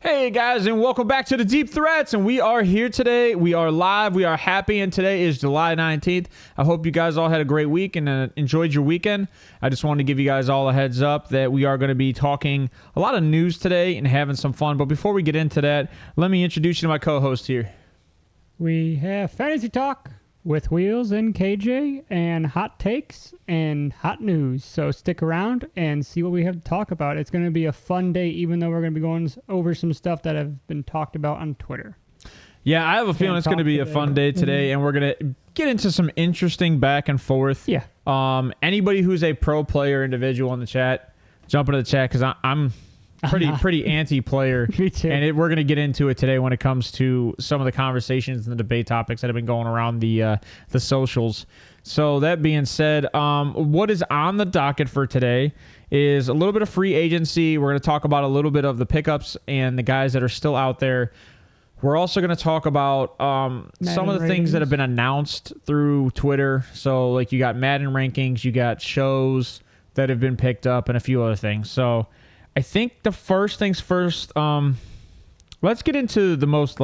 Hey guys, and welcome back to the Deep Threats, and we are here today. We are live. We are happy, and today is July 19th. I hope you guys all had a great week and enjoyed your weekend. I just wanted to give you guys all a heads up that we are going to be talking a lot of news today and having some fun. But before we get into that, let me introduce you to my co-host here. We have Fantasy Talk with Wheels and KJ and hot takes and hot news. So stick around and see what we have to talk about. It's going to be a fun day, even though we're going to be going over some stuff that have been talked about on Twitter. Yeah, I have a feeling it's going to be a fun day today, and we're going to get into some interesting back and forth. Yeah. Anybody who's a pro player individual in the chat, jump into the chat because I'm pretty anti-player. Me too. And we're going to get into it today when it comes to some of the conversations and the debate topics that have been going around the socials. So that being said, what is on the docket for today is a little bit of free agency. We're going to talk about a little bit of the pickups and the guys that are still out there. We're also going to talk about some of the things that have been announced through Twitter. So like you got Madden rankings, you got shows that have been picked up, and a few other things. So I think the first things first, let's get into the most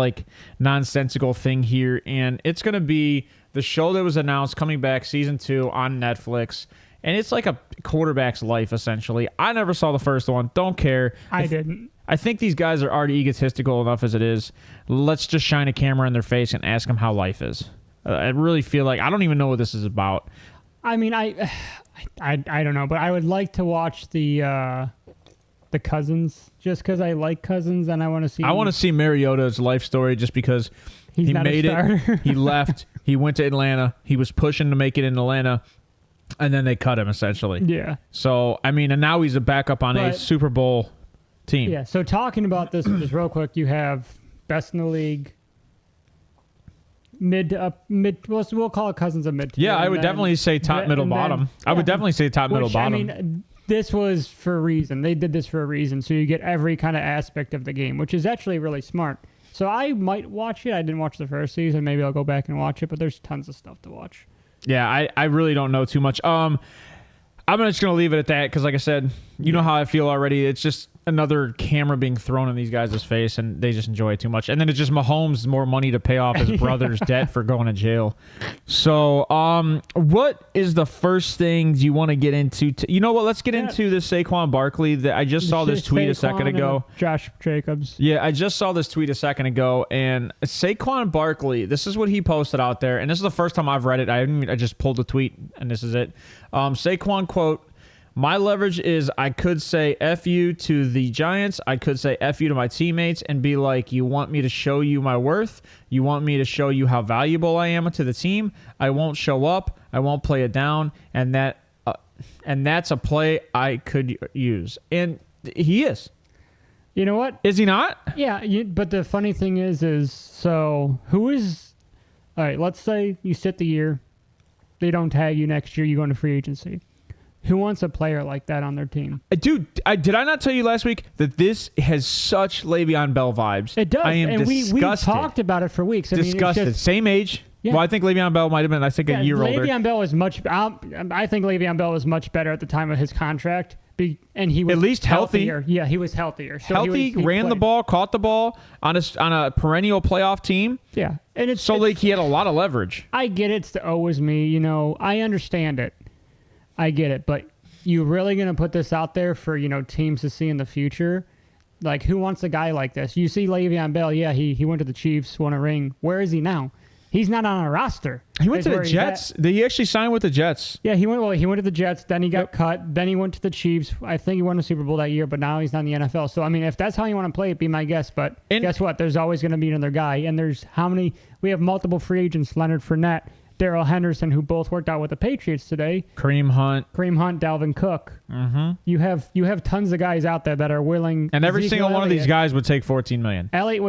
nonsensical thing here, and it's going to be the show that was announced coming back, season 2 on Netflix, and it's like a quarterback's life, essentially. I never saw the first one. Don't care. I didn't. I think these guys are already egotistical enough as it is. Let's just shine a camera in their face and ask them how life is. I really feel like I don't even know what this is about. I mean, I don't know, but I would like to watch the Cousins, just because I like Cousins and I want to see. I want to see Mariota's life story just because he made it. He left. He went to Atlanta. He was pushing to make it in Atlanta, and then they cut him essentially. Yeah. So I mean, and now he's a backup on a Super Bowl team. Yeah. So talking about this just real quick, you have best in the league, mid. We'll call it Cousins a mid. Yeah, I would definitely say top, middle, bottom. I would definitely say top, middle, bottom. I mean, this was for a reason. They did this for a reason. So you get every kind of aspect of the game, which is actually really smart. So I might watch it. I didn't watch the first season. Maybe I'll go back and watch it, but there's tons of stuff to watch. Yeah, I really don't know too much. I'm just going to leave it at that because, like I said, you know how I feel already. It's just another camera being thrown in these guys' face, and they just enjoy it too much. And then it's just Mahomes more money to pay off his brother's debt for going to jail. So what is the first thing you want to get into? You know what? Let's get into the Saquon Barkley. I just saw this tweet a second ago. Josh Jacobs. Yeah, I just saw this tweet a second ago, and Saquon Barkley, this is what he posted out there, and this is the first time I've read it. I just pulled the tweet, and this is it. Saquon, quote, "My leverage is I could say F you to the Giants. I could say F you to my teammates and be like, you want me to show you my worth? You want me to show you how valuable I am to the team? I won't show up. I won't play it down. And that's a play I could use." And he is. You know what? Is he not? Yeah, but the funny thing is so who is... All right, let's say you sit the year. They don't tag you next year. You go into free agency. Who wants a player like that on their team? Dude, did I not tell you last week that this has such Le'Veon Bell vibes? It does. I am and disgusted. We talked about it for weeks. Disgusted. Same age. Yeah. Well, I think Le'Veon Bell might have been, a year older. Le'Veon Bell is much... I think Le'Veon Bell was much better at the time of his contract. And he was at least healthier. Yeah, he was healthier. So he ran the ball, caught the ball on a perennial playoff team. Yeah. And it's he had a lot of leverage. I get it's the was me. I understand it. I get it. But you really going to put this out there for, teams to see in the future? Like, who wants a guy like this? You see Le'Veon Bell, yeah, he went to the Chiefs, won a ring. Where is he now? He's not on a roster. He went to the Jets. He actually signed with the Jets. Yeah, he went to the Jets, then he got cut, then he went to the Chiefs. I think he won a Super Bowl that year, but now he's not in the NFL. So, I mean, if that's how you want to play it, be my guess. But guess what? There's always going to be another guy. And there's how many? We have multiple free agents, Leonard Fournette, Darrell Henderson, who both worked out with the Patriots today. Kareem Hunt, Dalvin Cook. Mm-hmm. You have tons of guys out there that are willing. And every single one of these guys would take $14 million. Elliott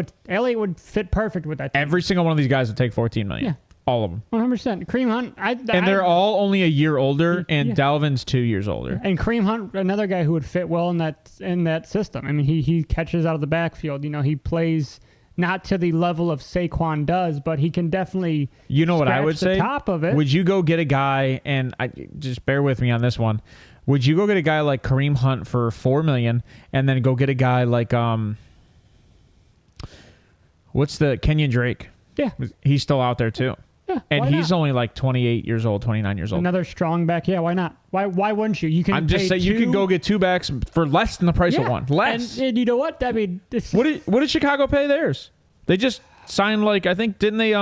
would fit perfect with that team. Every single one of these guys would take $14 million. Yeah. All of them. 100%. Kareem Hunt. They're all only a year older, and Dalvin's 2 years older. And Kareem Hunt, another guy who would fit well in that system. I mean, he catches out of the backfield. He plays not to the level of Saquon does, but he can definitely. You know what I would say? Top of it. Would you go get a guy? And just bear with me on this one. Would you go get a guy like Kareem Hunt for $4 million, and then go get a guy like What's the Kenyon Drake? Yeah. He's still out there too. Yeah, and he's only like 28 years old, 29 years old. Another strong back. Yeah, why not? Why wouldn't you? You can. I'm just saying you could go get 2 backs for less than the price of one. Less. And you know what? I mean, what did Chicago pay theirs? They just signed I think didn't they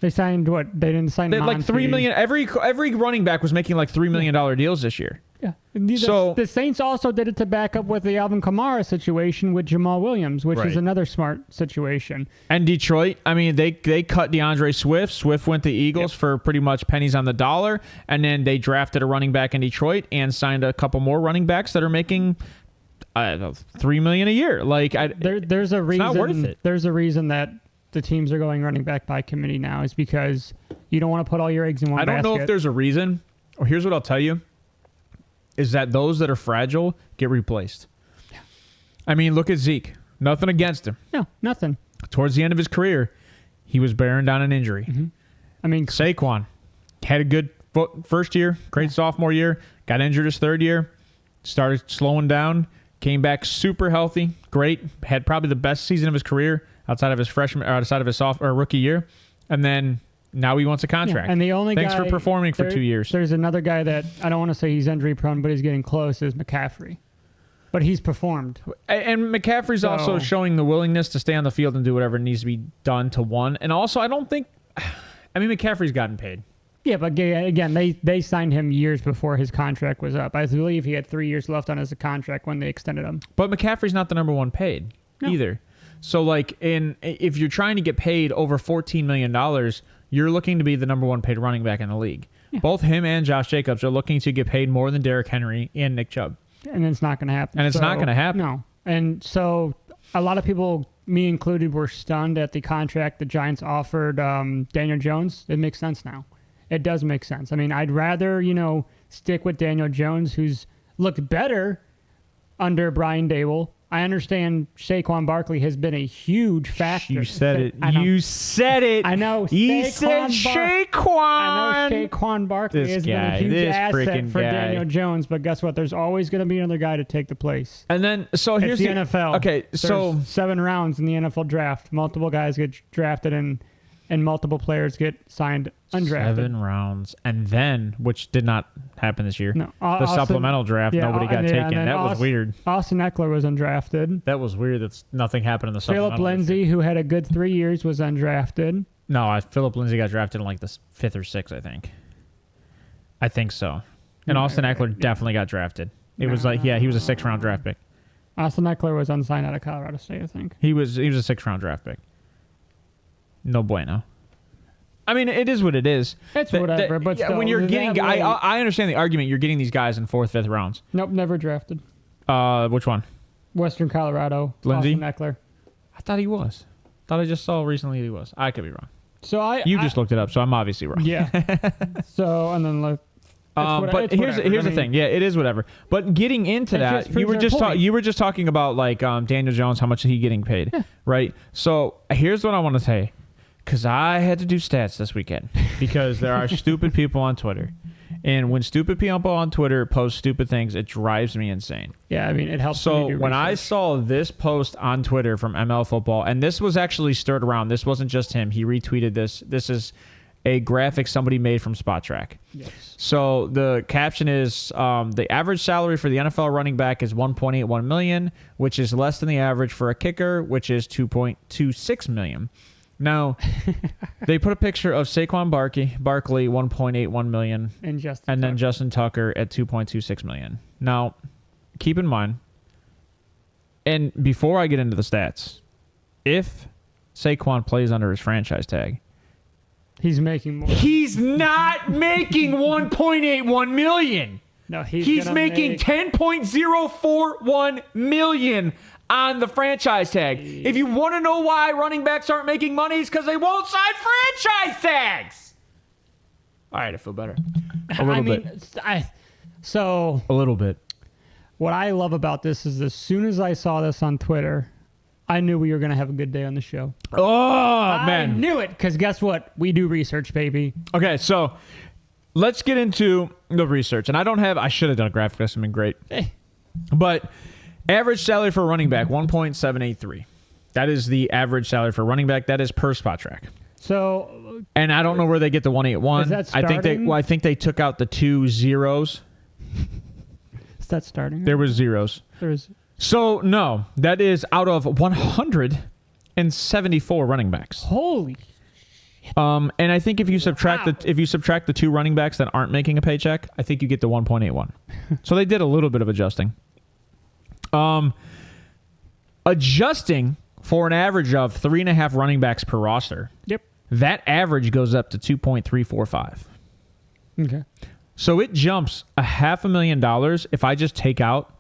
They signed what? They didn't sign. They like $3 million. Every running back was making like $3 million deals this year. Yeah. The Saints also did it to back up with the Alvin Kamara situation with Jamal Williams, which is another smart situation. And Detroit, I mean, they cut DeAndre Swift. Swift went to Eagles for pretty much pennies on the dollar, and then they drafted a running back in Detroit and signed a couple more running backs that are making $3 million a year. There's a reason. It's not worth it. There's a reason that the teams are going running back by committee now is because you don't want to put all your eggs in one basket. I don't know if there's a reason. Or here's what I'll tell you. Is that those that are fragile get replaced. Yeah. I mean, look at Zeke. Nothing against him. No, nothing. Towards the end of his career, he was bearing down an injury. Mm-hmm. I mean, Saquon had a good first year, great sophomore year, got injured his third year, started slowing down, came back super healthy, great, had probably the best season of his career outside of his rookie year, and then now he wants a contract. Yeah, and the only Thanks for performing for 2 years. There's another guy that I don't want to say he's injury prone, but he's getting close, is McCaffrey. But he's performed. And McCaffrey's also showing the willingness to stay on the field and do whatever needs to be done to one. And also, I don't think... I mean, McCaffrey's gotten paid. Yeah, but again, they signed him years before his contract was up. I believe he had 3 years left on his contract when they extended him. But McCaffrey's not the number one paid either. So, if you're trying to get paid over $14 million... You're looking to be the number one paid running back in the league. Yeah. Both him and Josh Jacobs are looking to get paid more than Derrick Henry and Nick Chubb. And it's not going to happen. No. And so a lot of people, me included, were stunned at the contract the Giants offered Daniel Jones. It makes sense now. It does make sense. I mean, I'd rather, stick with Daniel Jones, who's looked better under Brian Daboll. I understand Saquon Barkley has been a huge factor. You said it. You said it. I know. He said Saquon. I know Saquon Barkley has been a huge asset for Daniel Jones, but guess what? There's always going to be another guy to take the place. And then, so here's the NFL. Okay, There's 7 rounds in the NFL draft. Multiple guys get drafted and multiple players get signed undrafted. 7 rounds. And then, which did not happen this year, no, the supplemental draft, nobody got taken. That was weird. Austin Eckler was undrafted. That was weird. That's nothing happened in the supplemental. Philip Lindsay, who had a good 3 years, was undrafted. No, Philip Lindsay got drafted in the 5th or 6th, I think. I think so. And Austin Eckler definitely got drafted. It was he was a 6th round draft pick. Austin Eckler was unsigned out of Colorado State, I think. He was a 6th round draft pick. No bueno. I mean, it is what it is. It's whatever, but still, when you're getting... I understand the argument. You're getting these guys in 4th, 5th rounds. Nope, never drafted. Which one? Western Colorado. Lindsey? Austin Eckler. I thought he was. I just saw recently he was. I could be wrong. So You just looked it up, so I'm obviously wrong. Yeah. So, and then... but here's the thing. Yeah, it is whatever. But getting into that, you were just talking about Daniel Jones, how much is he getting paid, right? So here's what I want to say, because I had to do stats this weekend because there are stupid people on Twitter, and when stupid people on Twitter post stupid things, it drives me insane. Yeah, I mean it helps. So when I saw this post on Twitter from ML Football, and this was actually stirred around. This wasn't just him. He retweeted this. This is a graphic somebody made from Spot Track. Yes. So the caption is the average salary for the NFL running back is $1.81 million, which is less than the average for a kicker, which is $2.26 million. Now, they put a picture of Saquon Barkley, $1.81 million, and then Justin Tucker at $2.26 million. Now, keep in mind, and before I get into the stats, if Saquon plays under his franchise tag, he's making more. He's not making $1.81 million. No, he's making $10.041 million on the franchise tag. If you want to know why running backs aren't making money, it's because they won't sign franchise tags. All right, I feel better. A little bit. So a little bit. What I love about this is as soon as I saw this on Twitter, I knew we were going to have a good day on the show. Oh, man. I knew it, because guess what? We do research, baby. Okay, so let's get into the research. And I should have done a graphic. This would have been great. Hey. But average salary for a running back, $1.783. That is the average salary for running back. That is per Spot Track. So, and I don't know where they get the 181. Is that starting? I think they took out the 2 zeros. Is that starting? There was zeros. So no, that is out of 174 running backs. Holy. And I think if you subtract the 2 running backs that aren't making a paycheck, I think you get the 1.81. So they did a little bit of adjusting. Adjusting for an average of 3.5 running backs per roster. Yep. That average goes up to 2.345. Okay. So it jumps $500,000 if I just take out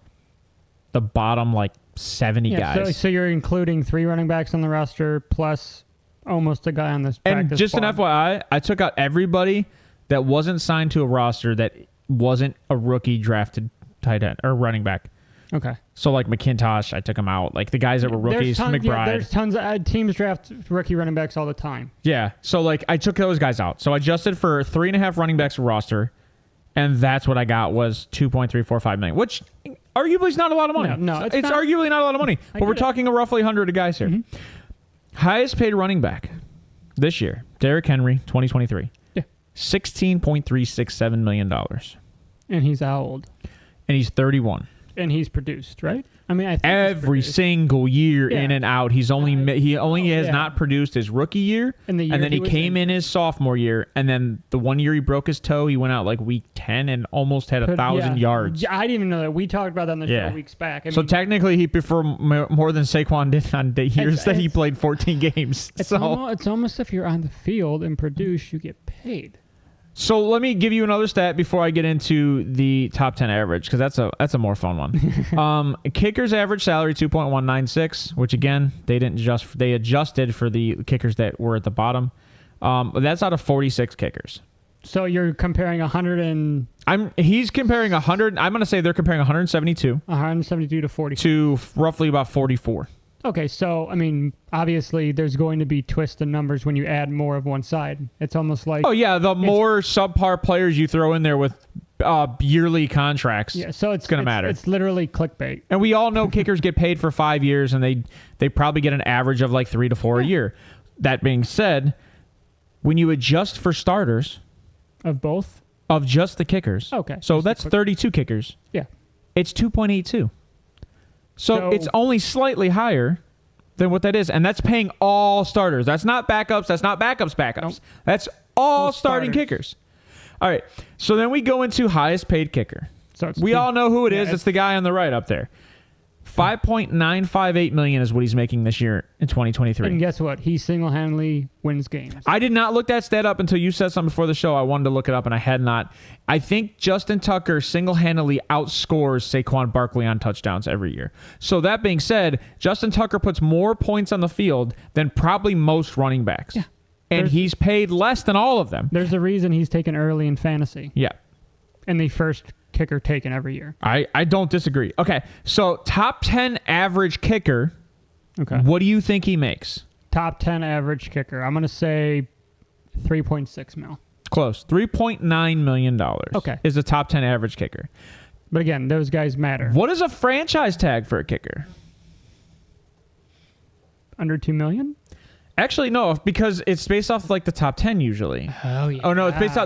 the bottom 70 guys. So you're including 3 running backs on the roster plus almost a guy on this practice And just squad. an FYI, I took out everybody that wasn't signed to a roster that wasn't a rookie drafted tight end or running back. Okay. So McIntosh, I took him out. The guys that were rookies, McBride. Yeah, there's tons of teams draft rookie running backs all the time. Yeah. So I took those guys out. So I adjusted for 3.5 running backs per roster, and that's what I got was $2.345 million, which arguably is not a lot of money. No, it's not. Arguably not a lot of money. But we're talking roughly 100 guys here. Mm-hmm. Highest paid running back this year, Derrick Henry, 2023. Yeah. $16.367 million. And he's how old? And he's 31. And he's produced, right? I mean, I think every single year in and out. He only has not produced his rookie year, and then he came in his sophomore year, and then the 1 year he broke his toe, he went out week 10 and almost had 1,000 yards. I didn't even know that. We talked about that on the show weeks back. So technically, he performed more than Saquon did on the years that he played 14 games. It's almost if you're on the field and produce, you get paid. So let me give you another stat before I get into the top 10 average, because that's a more fun one. Kickers average salary 2.196, which again they adjusted for the kickers that were at the bottom. That's out of 46 kickers. So you're comparing 100 and he's comparing 100. I'm going to say they're comparing 172 to 40 to roughly about 44. Okay, so, I mean, obviously there's going to be twists in numbers when you add more of one side. It's almost like... Oh, yeah, the more subpar players you throw in there with yearly contracts, so it's going to matter. It's literally clickbait. And we all know kickers get paid for 5 years, and they probably get an average of 3 to 4 a year. That being said, when you adjust for starters... Of both? Of just the kickers. Okay. So that's 32 kickers. Yeah. It's 2.82. So it's only slightly higher than what that is. And that's paying all starters. That's not backups. That's not backups. Nope. That's all starting kickers. All right. So then we go into highest paid kicker. So we all know who it is. It's the guy on the right up there. $5.958 million is what he's making this year in 2023. And guess what? He single-handedly wins games. I did not look that stat up until you said something before the show. I wanted to look it up, and I had not. I think Justin Tucker single-handedly outscores Saquon Barkley on touchdowns every year. So that being said, Justin Tucker puts more points on the field than probably most running backs. Yeah. And he's paid less than all of them. There's a reason he's taken early in fantasy. Yeah. And the first kicker taken every year. I don't disagree. Okay, so top 10 average kicker. Okay. What do you think he makes? Top 10 average kicker. I'm going to say 3.6 mil. Close. $3.9 million. Okay. Is the top 10 average kicker. But again, those guys matter. What is a franchise tag for a kicker? Under 2 million? Actually, no, because it's based off the top 10 usually. Oh, yeah. Oh, no, it's based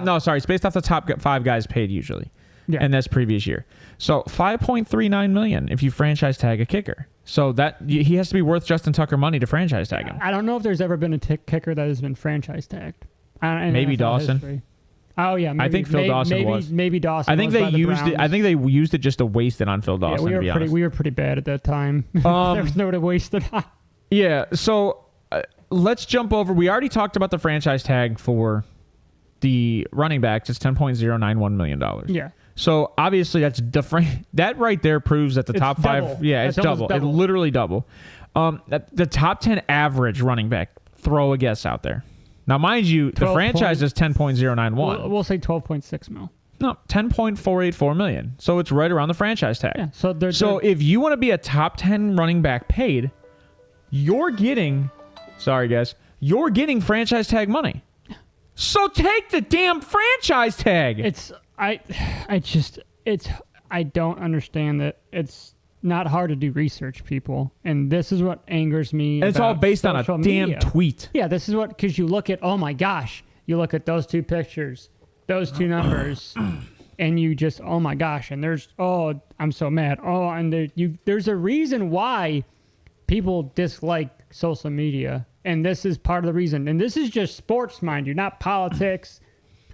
off the top 5 guys paid usually. Yeah. And that's previous year. So $5.39 million if you franchise tag a kicker. So that he has to be worth Justin Tucker money to franchise tag him. I don't know if there's ever been a kicker that has been franchise tagged. Maybe Dawson. History. Oh yeah, maybe, I think Phil Dawson was. Maybe Dawson. I think they used it. I think they used it just to waste it on Phil Dawson. Yeah, we were pretty bad at that time. There was no way to waste it on. Yeah. So let's jump over. We already talked about the franchise tag for the running backs. It's $10.091 million. Yeah. So obviously that's different. That right there proves that the top double. 5. Yeah, it's double. It's literally double. The top 10 average running back. Throw a guess out there. Now, mind you, the franchise is 10.091. We'll say 12.6 mil. No, 10.484 million. So it's right around the franchise tag. Yeah. So if you want to be a top 10 running back paid, you're getting. Sorry, guys. You're getting franchise tag money. So take the damn franchise tag. I don't understand that. not hard to do research, people. And this is what angers me. And it's all based on a damn tweet. Yeah, this is what, because you look at, oh my gosh, you look at those 2 pictures, those 2 numbers, and you just, oh my gosh, and there's, oh, I'm so mad. Oh, and there's a reason why people dislike social media. And this is part of the reason. And this is just sports, mind you, not politics.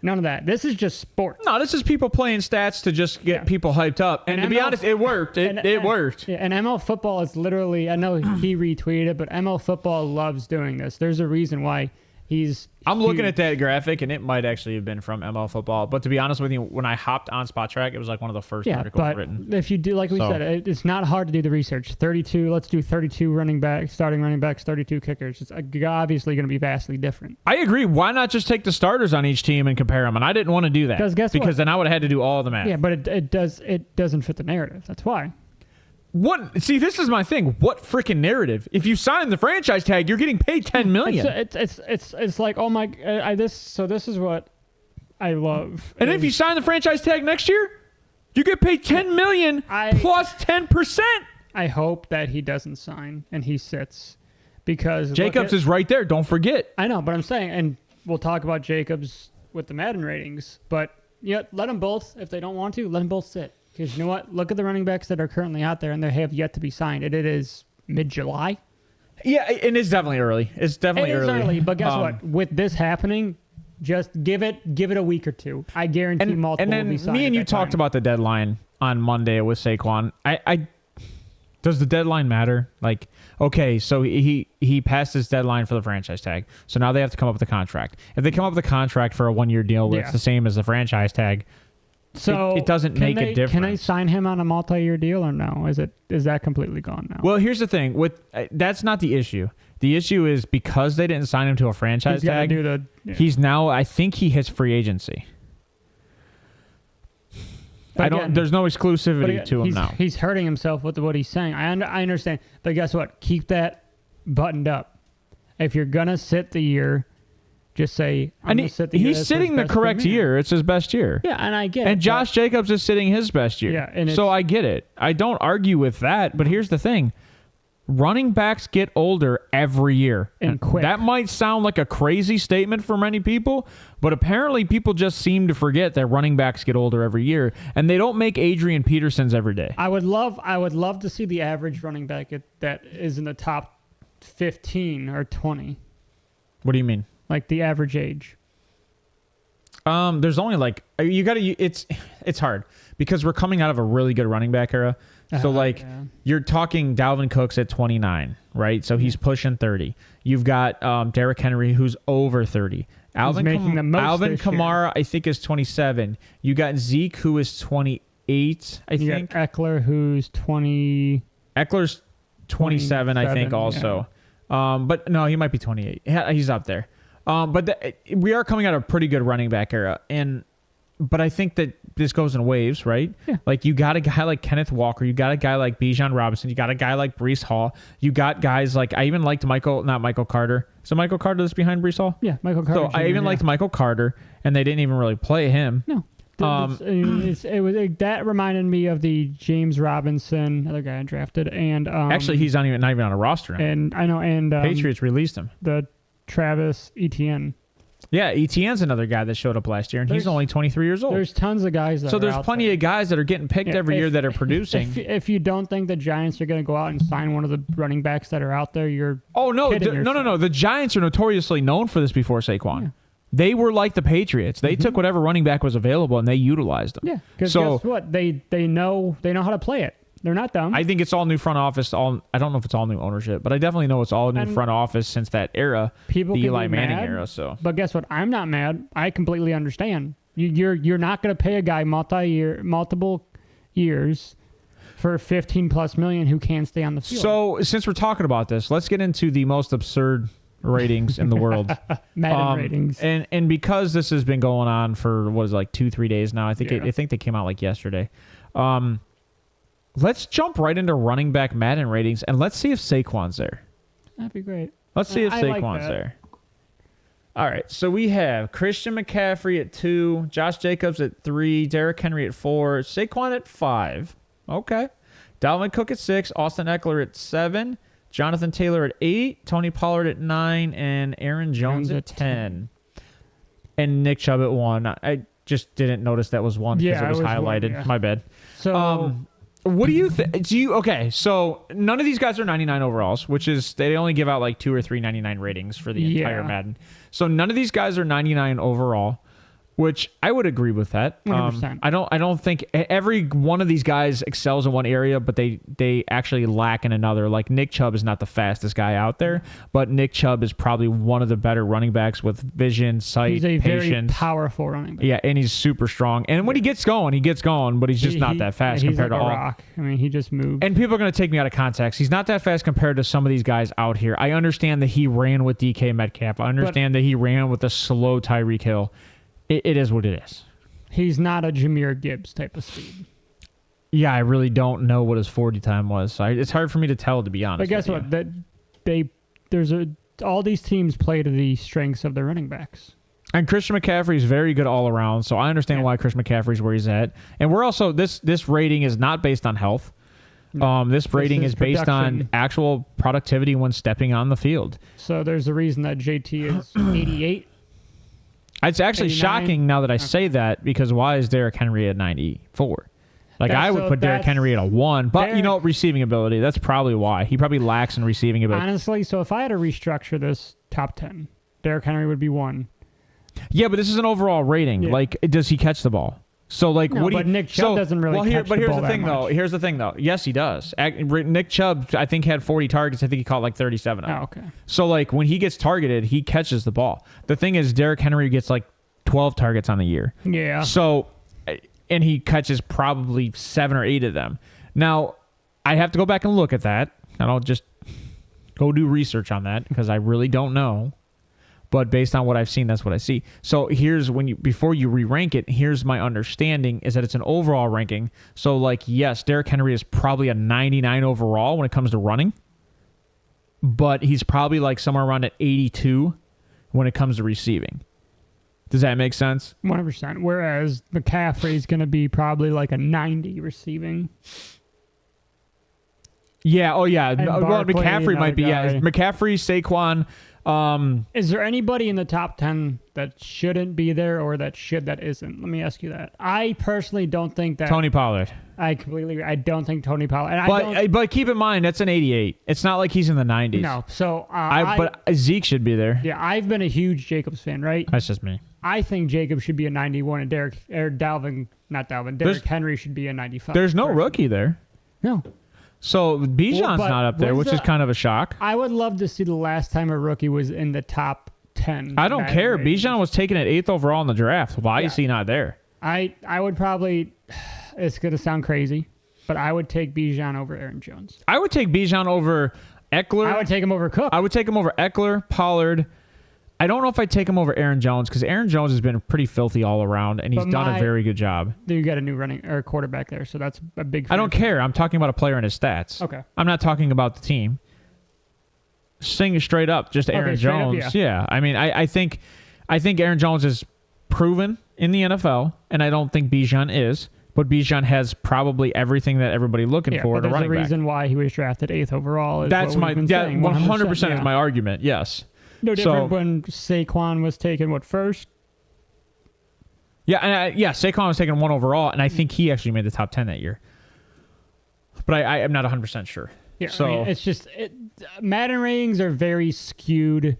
None of that. This is just sports. No, this is people playing stats to just get people hyped up. And to be honest, it worked. It worked. Yeah, and ML football is literally, I know he retweeted it, but ML football loves doing this. There's a reason why I'm looking at that graphic, and it might actually have been from ML football. But to be honest with you, when I hopped on Spot Track, it was like one of the first articles written. If you do, like we said, it's not hard to do the research. 32, let's do 32 starting running backs, 32 kickers. It's obviously going to be vastly different. I agree. Why not just take the starters on each team and compare them? And I didn't want to do that because then I would have had to do all the math. Yeah, but it doesn't fit the narrative. That's why. What? See, this is my thing. What freaking narrative? If you sign the franchise tag, you're getting paid $10 million. It's like, oh my, this is what I love. And if you sign the franchise tag next year, you get paid $10 million plus 10%. I hope that he doesn't sign and he sits, because Jacobs is right there. Don't forget. I know, but I'm saying, and we'll talk about Jacobs with the Madden ratings, but yeah, let them both. If they don't want to, let them both sit. Because you know what? Look at the running backs that are currently out there, and they have yet to be signed. It is mid-July. Yeah, and it's definitely early. It's definitely early. But guess what? With this happening, just give it a week or 2. I guarantee multiple will be signed. And then me and you talked about the deadline on Monday with Saquon. Does the deadline matter? Like, okay, so he passed his deadline for the franchise tag. So now they have to come up with a contract. If they come up with a contract for a 1-year deal where it's the same as the franchise tag, so it doesn't make a difference. Can I sign him on a multi-year deal or no? Is that completely gone now? Well, here's the thing. That's not the issue. The issue is because they didn't sign him to a franchise tag, he's now, I think he hits free agency. There's no exclusivity to him now. He's hurting himself with what he's saying. I understand. But guess what? Keep that buttoned up. If you're going to sit the year, just say, he's sitting the correct year. It's his best year. Yeah, and I get it. And Josh Jacobs is sitting his best year. Yeah, and so I get it. I don't argue with that, but here's the thing. Running backs get older every year. And quick. That might sound like a crazy statement for many people, but apparently people just seem to forget that running backs get older every year, and they don't make Adrian Petersons every day. I would love to see the average running back that is in the top 15 or 20. What do you mean? Like the average age. There's only it's hard because we're coming out of a really good running back era. So you're talking Dalvin Cook's at 29, right? So he's pushing 30. You've got Derrick Henry who's over 30. Alvin Kamara I think is 27. You got Zeke who is 28, I think. Got Eckler who's 20. Eckler's 27 I think also. Yeah. But no, he might be 28. He's up there. But we are coming out of a pretty good running back era, but I think that this goes in waves, right? Yeah. Like you got a guy like Kenneth Walker, you got a guy like Bijan Robinson, you got a guy like Breece Hall, you got guys like I even liked not Michael Carter. So Michael Carter that's behind Breece Hall? Yeah, Michael Carter. So I even liked Michael Carter, and they didn't even really play him. No. That reminded me of the James Robinson, other guy I drafted, and actually he's not even on a roster now. And I know, and Patriots released him. The Travis Etienne. Yeah, Etienne's another guy that showed up last year, and he's only 23 years old. There's tons of guys that So there's plenty of guys that are getting picked every year that are producing. If you don't think the Giants are going to go out and sign one of the running backs that are out there, you're no. The Giants are notoriously known for this before Saquon. Yeah. They were like the Patriots. They took whatever running back was available, and they utilized them. Yeah, because guess what? They know how to play it. They're not dumb. I think it's all new front office. I don't know if it's all new ownership, but I definitely know it's all new front office since that era, the Eli Manning era. So, but guess what? I'm not mad. I completely understand. You're not going to pay a guy multiple years for $15+ million who can't stay on the field. So, since we're talking about this, let's get into the most absurd ratings in the world. Madden ratings. And because this has been going on for 2-3 days now, I think they came out like yesterday. Let's jump right into running back Madden ratings, and let's see if Saquon's there. That'd be great. Let's see if Saquon's there. All right, so we have Christian McCaffrey at 2, Josh Jacobs at 3, Derrick Henry at 4, Saquon at 5. Okay. Dalvin Cook at 6, Austin Eckler at 7, Jonathan Taylor at 8, Tony Pollard at 9, and Aaron Jones at 10. And Nick Chubb at 1. I just didn't notice that was 1 because it was highlighted. 1, My bad. So what do you think? Okay, so none of these guys are 99 overalls, which is they only give out like 2 or 3 99 ratings for the entire Madden. So none of these guys are 99 overall, which I would agree with that. 100%. I don't think every one of these guys excels in one area, but they actually lack in another. Like Nick Chubb is not the fastest guy out there, but Nick Chubb is probably one of the better running backs with vision, sight, he's a patience. very powerful running back. Yeah, and he's super strong. And when he gets going, but he's just not that fast compared to all. Rock. I mean, he just moved. And people are going to take me out of context. He's not that fast compared to some of these guys out here. I understand that he ran with DK Metcalf. I understand that he ran with a slow Tyreek Hill. It is what it is. He's not a Jahmyr Gibbs type of speed. Yeah, I really don't know what his 40 time was. So it's hard for me to tell, to be honest. But guess what? All these teams play to the strengths of their running backs. And Christian McCaffrey is very good all around, so I understand why Christian McCaffrey's where he's at. And we're also this rating is not based on health. This rating is based on actual productivity when stepping on the field. So there's a reason that JT is 88. It's actually 89? shocking now that I say that, because why is Derrick Henry at 94? Like, I would put Derrick Henry at a 1, but receiving ability, that's probably why. He probably lacks in receiving ability. Honestly, so if I had to restructure this top 10, Derrick Henry would be 1. Yeah, but this is an overall rating. Yeah. Like, does he catch the ball? So, like, no, but Nick Chubb doesn't really catch the ball that much. Here's the thing, though. Yes, he does. Nick Chubb, I think, had 40 targets. I think he caught like 37 of them. Oh, okay. So, like, when he gets targeted, he catches the ball. The thing is, Derrick Henry gets like 12 targets on the year. Yeah. So, and he catches probably 7 or 8 of them. Now, I have to go back and look at that, and I'll just go do research on that because I really don't know. But based on what I've seen, that's what I see. So here's before you re-rank it, here's my understanding is that it's an overall ranking. So, like, yes, Derrick Henry is probably a 99 overall when it comes to running, but he's probably like somewhere around at 82 when it comes to receiving. Does that make sense? 100%. Whereas McCaffrey's going to be probably like a 90 receiving. Yeah. Oh, yeah. Well, McCaffrey might be. Yeah. McCaffrey, Saquon. Is there anybody in the top 10 that shouldn't be there or that isn't? Let me ask you that. I personally don't think that. Tony Pollard. I completely agree. I don't think Tony Pollard. And but keep in mind, that's an 88. It's not like he's in the 90s. No. So but Zeke should be there. Yeah, I've been a huge Jacobs fan, right? That's just me. I think Jacob should be a 91 and Derrick Henry should be a 95. There's no rookie there. No. So Bijan's not up there, which is kind of a shock. I would love to see the last time a rookie was in the top 10. I don't care. Bijan was taken at 8th overall in the draft. Why is he not there? I would probably, it's going to sound crazy, but I would take Bijan over Aaron Jones. I would take Bijan over Eckler. I would take him over Cook. I would take him over Eckler, Pollard. I don't know if I'd take him over Aaron Jones because Aaron Jones has been pretty filthy all around, and he's done a very good job. You got a new quarterback there, so that's a big I don't care. I'm talking about a player and his stats. Okay. I'm not talking about the team. Sing straight up, just Aaron Jones. Up, yeah. I mean, I think Aaron Jones is proven in the NFL, and I don't think Bijan is. But Bijan has probably everything that everybody looking for at a running back. There's a reason why he was drafted 8th overall. That's my 100% is my argument. Yes. No different when Saquon was taken, first? Yeah, Saquon was taken 1 overall, and I think he actually made the top 10 that year. But I am not 100% sure. Yeah, so I mean, it's just Madden ratings are very skewed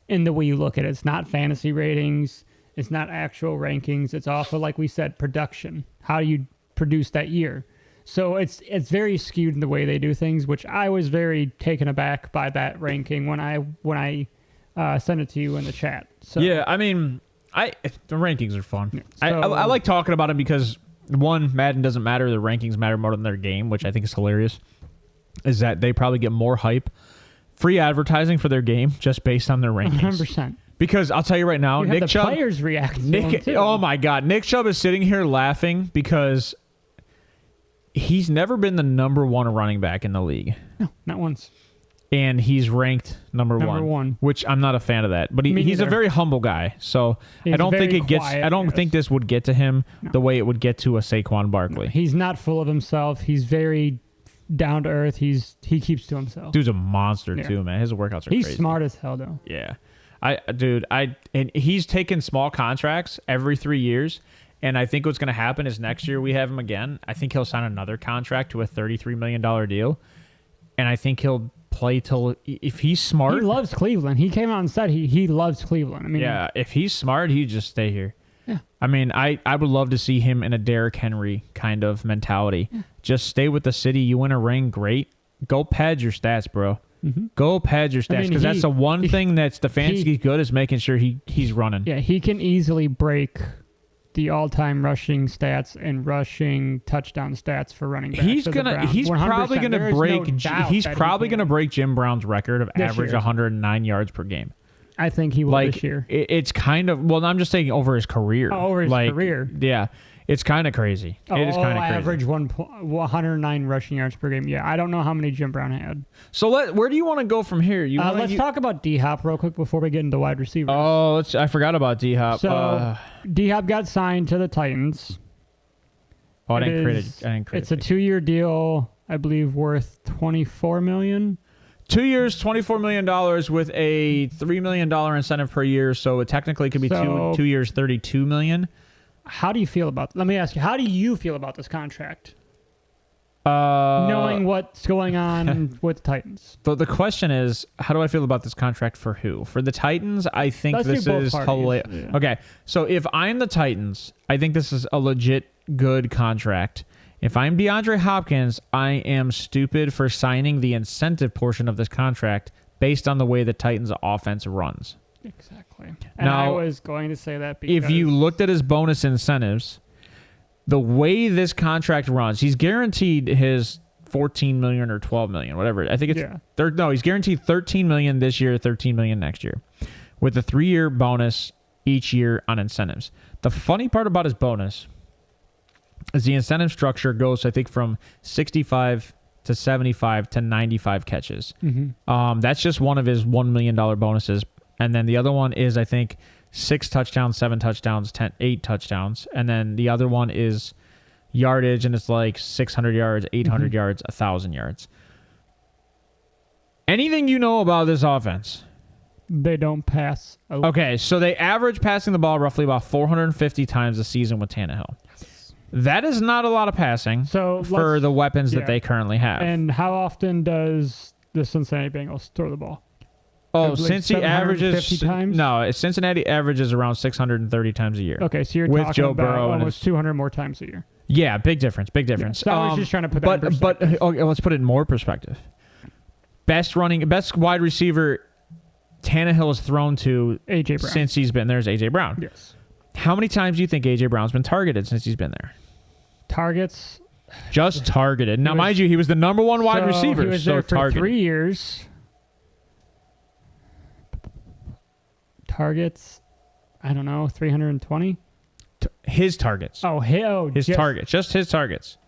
in the way you look at it. It's not fantasy ratings. It's not actual rankings. It's also, like we said, production. How you produce that year. So it's very skewed in the way they do things, which I was very taken aback by that ranking when I sent it to you in the chat. So yeah, I mean, the rankings are fun. Yeah, so, I like talking about them because one, Madden doesn't matter. The rankings matter more than their game, which I think is hilarious. Is that they probably get more hype, free advertising for their game just based on their rankings. 100%. Because I'll tell you right now, Nick Chubb. Players react. Oh my God, Nick Chubb is sitting here laughing because he's never been the number 1 running back in the league. No, not once. And he's ranked number one, which I'm not a fan of that. But he's a very humble guy, so I don't think it gets. I don't think this would get to him the way it would get to a Saquon Barkley. No, he's not full of himself. He's very down to earth. He keeps to himself. Dude's a monster too, man. His workouts are He's crazy. smart as hell, though. Yeah. And he's taken small contracts every 3 years. And I think what's going to happen is next year we have him again. I think he'll sign another contract to a $33 million deal. And I think he'll play till, if he's smart. He loves Cleveland. He came out and said he loves Cleveland. I mean, yeah, if he's smart, he'd just stay here. Yeah. I mean, I would love to see him in a Derrick Henry kind of mentality. Yeah. Just stay with the city. You win a ring, great. Go pad your stats, bro. Mm-hmm. Go pad your stats, because that's the one thing that Stefanski's good is making sure he's running. Yeah, he can easily break the all-time rushing stats and rushing touchdown stats for running backs. He's probably gonna break Jim Brown's record of average 109 yards per game. I think he will this year. It's kind of, well, I'm just saying over his career. Oh, over his career. Yeah. It's kind of crazy. It is kind of crazy. Average 109 rushing yards per game. Yeah, I don't know how many Jim Brown had. So where do you want to go from here? Let's talk about D-Hop real quick before we get into wide receiver. Oh, I forgot about D-Hop. So D-Hop got signed to the Titans. Oh, I didn't create It's a 2-year deal, I believe, worth $24 million. 2 years, $24 million with a $3 million incentive per year. So it technically could be 2 years, $32 million. How do you feel about? Let me ask you. How do you feel about this contract? Knowing what's going on with the Titans. So the question is, how do I feel about this contract for who? For the Titans, I think this is hilarious. Yeah. Okay, so if I'm the Titans, I think this is a legit good contract. If I'm DeAndre Hopkins, I am stupid for signing the incentive portion of this contract based on the way the Titans' offense runs. Exactly. And now, I was going to say that because if you looked at his bonus incentives, the way this contract runs, he's guaranteed his $14 million or $12 million, whatever. I think it's he's guaranteed $13 million this year, $13 million next year, with a 3-year bonus each year on incentives. The funny part about his bonus is the incentive structure goes, I think, from 65 to 75 to 95 catches. Mm-hmm. That's just one of his $1 million bonuses. And then the other one is, I think, 6 touchdowns, 7 touchdowns, 8 touchdowns. And then the other one is yardage, and it's like 600 yards, 800 yards, 1,000 yards. Anything you know about this offense? They don't pass. Okay, so they average passing the ball roughly about 450 times a season with Tannehill. Yes. That is not a lot of passing for the weapons that they currently have. And how often does the Cincinnati Bengals throw the ball? Oh, Cincy averages times? No, Cincinnati averages around 630 times a year. Okay, so you're with talking Joe about Burrow almost 200 more times a year. Yeah, big difference. Big difference. Yeah, so I was just trying to put that in perspective. But okay, let's put it in more perspective. Best wide receiver Tannehill has thrown to A.J. Brown since he's been there is A.J. Brown. Yes. How many times do you think A.J. Brown's been targeted since he's been there? Targets? Just targeted. Now, mind you, he was the number one wide receiver. He was there for 3 years. Targets, I don't know, 320? His targets. His targets. Just his targets.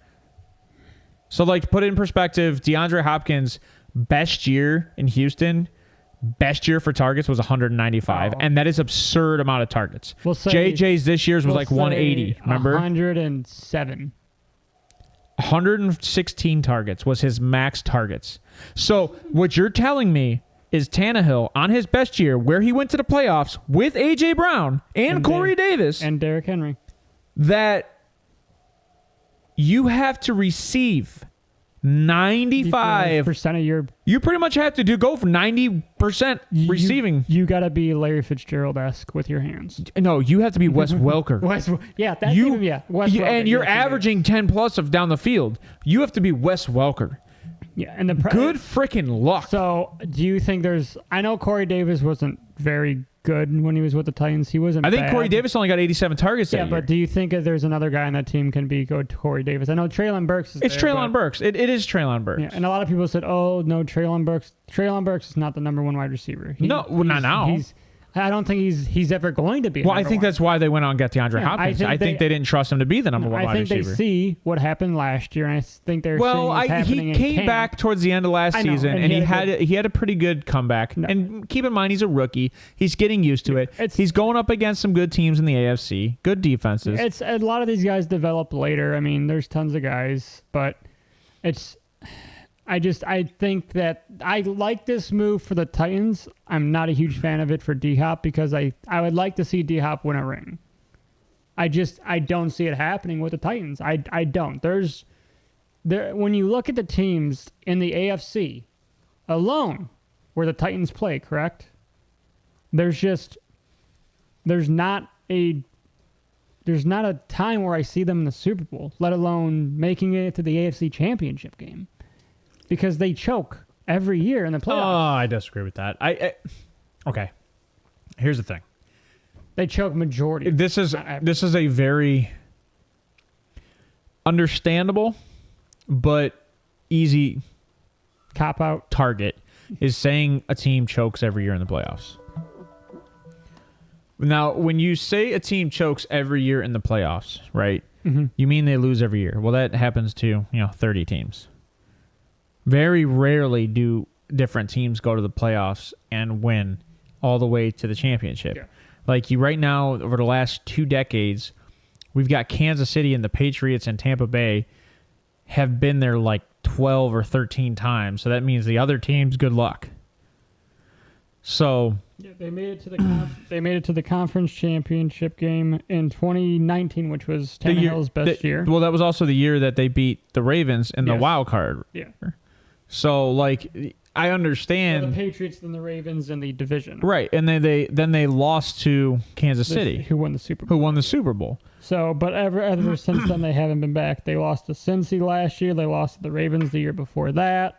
So, like, put it in perspective, DeAndre Hopkins' best year in Houston, best year for targets was 195, and that is absurd amount of targets. JJ's this year's was like 180, remember? 107. 116 targets was his max targets. So, what you're telling me is Tannehill, on his best year, where he went to the playoffs with A.J. Brown and Corey Davis. And Derrick Henry. That you have to receive 95% of your... You pretty much have to go for 90% receiving. You got to be Larry Fitzgerald-esque with your hands. No, you have to be Wes Welker. Wes Welker. And you're averaging 10 plus of down the field. You have to be Wes Welker. Yeah, and good freaking luck. So, do you think I know Corey Davis wasn't very good when he was with the Titans. He wasn't. I think Corey Davis only got 87 targets that year. But do you think that there's another guy on that team can be good to Corey Davis? I know Treylon Burks is Treylon Burks. It is Treylon Burks. Yeah, and a lot of people said, "Oh no, Treylon Burks. Treylon Burks is not the number one wide receiver." Not now. I don't think he's ever going to be. Well, I think that's why they went on and got DeAndre Hopkins. I think they didn't trust him to be the number one wide receiver. I think they see what happened last year, and I think they're seeing he came back towards the end of last season, and he had a pretty good comeback. No. And keep in mind, he's a rookie. He's getting used to it. He's going up against some good teams in the AFC, good defenses. A lot of these guys develop later. I mean, there's tons of guys, but I think that I like this move for the Titans. I'm not a huge fan of it for D-Hop because I would like to see D-Hop win a ring. I don't see it happening with the Titans. I don't. When you look at the teams in the AFC alone where the Titans play, correct? There's not a time where I see them in the Super Bowl, let alone making it to the AFC Championship game. Because they choke every year in the playoffs. Oh, I disagree with that. Okay. Here's the thing. They choke majority. This is a very understandable but easy cop-out target is saying a team chokes every year in the playoffs. Now, when you say a team chokes every year in the playoffs, right? Mm-hmm. You mean they lose every year. Well, that happens to, 30 teams. Very rarely do different teams go to the playoffs and win all the way to the championship. Yeah. Like right now, over the last 2 decades, we've got Kansas City and the Patriots and Tampa Bay have been there like 12 or 13 times. So that means the other teams, good luck. So yeah, they made it to the conference championship game in 2019, which was Tannehill's best year. Well, that was also the year that they beat the Ravens in the wild card. Yeah. So like I understand the Patriots, then the Ravens in the division. Right, and then they lost to Kansas City, who won the Super Bowl. So, but ever since then they haven't been back. They lost to Cincy last year. They lost to the Ravens the year before that.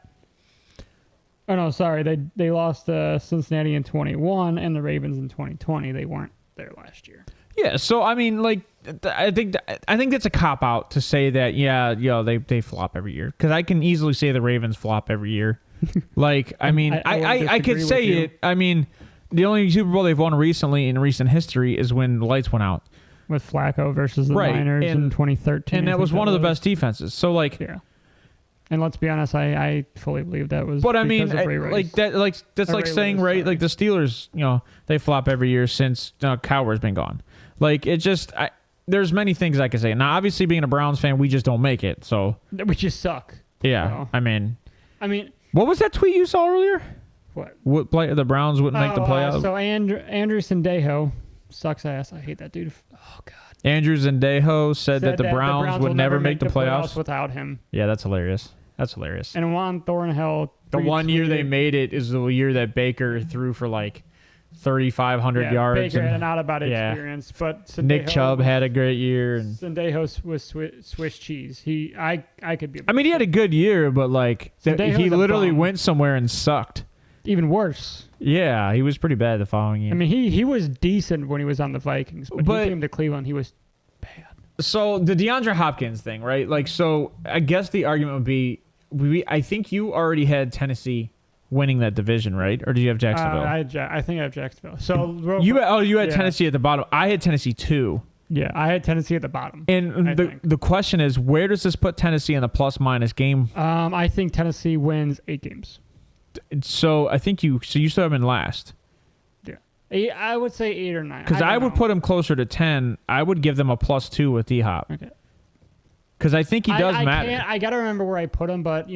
Oh no, sorry, they lost to Cincinnati in 21 and the Ravens in 2020. They weren't there last year. Yeah, so I mean, like, I think that's a cop out to say that. Yeah, they flop every year because I can easily say the Ravens flop every year. Like, I mean, I could say it. I mean, the only Super Bowl they've won recently in recent history is when the lights went out with Flacco versus the Niners in 2013, and that was one of the best defenses. So like, yeah. And let's be honest, I fully believe that was. But I mean, that's like saying like the Steelers, they flop every year since Cowher's been gone. Like it just, there's many things I could say. Now, obviously, being a Browns fan, we just don't make it. So we just suck. Yeah, I mean, what was that tweet you saw earlier? What the Browns wouldn't make the playoffs? So Andrews Sendejo sucks ass. I hate that dude. Oh God. Andrews Sendejo said that the Browns would never make the playoffs without him. Yeah, that's hilarious. And Juan Thornhill. The one year they made it is the year that Baker threw for like 3,500 yards. Baker had an out-of-body experience, but Sendejo, Nick Chubb had a great year. And Sendejo was Swiss cheese. I could be. He had a good year, but like he literally went somewhere and sucked. Even worse. Yeah, he was pretty bad the following year. He was decent when he was on the Vikings, but he came to Cleveland, he was bad. So the DeAndre Hopkins thing, right? Like, so I guess the argument would be, I think you already had Tennessee winning that division, right? Or did you have Jacksonville? I think I have Jacksonville. So you had Tennessee at the bottom. I had Tennessee 2. Yeah, I had Tennessee at the bottom. And the question is, where does this put Tennessee in the plus-minus game? I think Tennessee wins 8 games. So I think you still have them in last. Yeah, I would say 8 or 9. Because I would put them closer to 10. I would give them a +2 with D-Hop. Okay. Because I think he does matter. I got to remember where I put him, but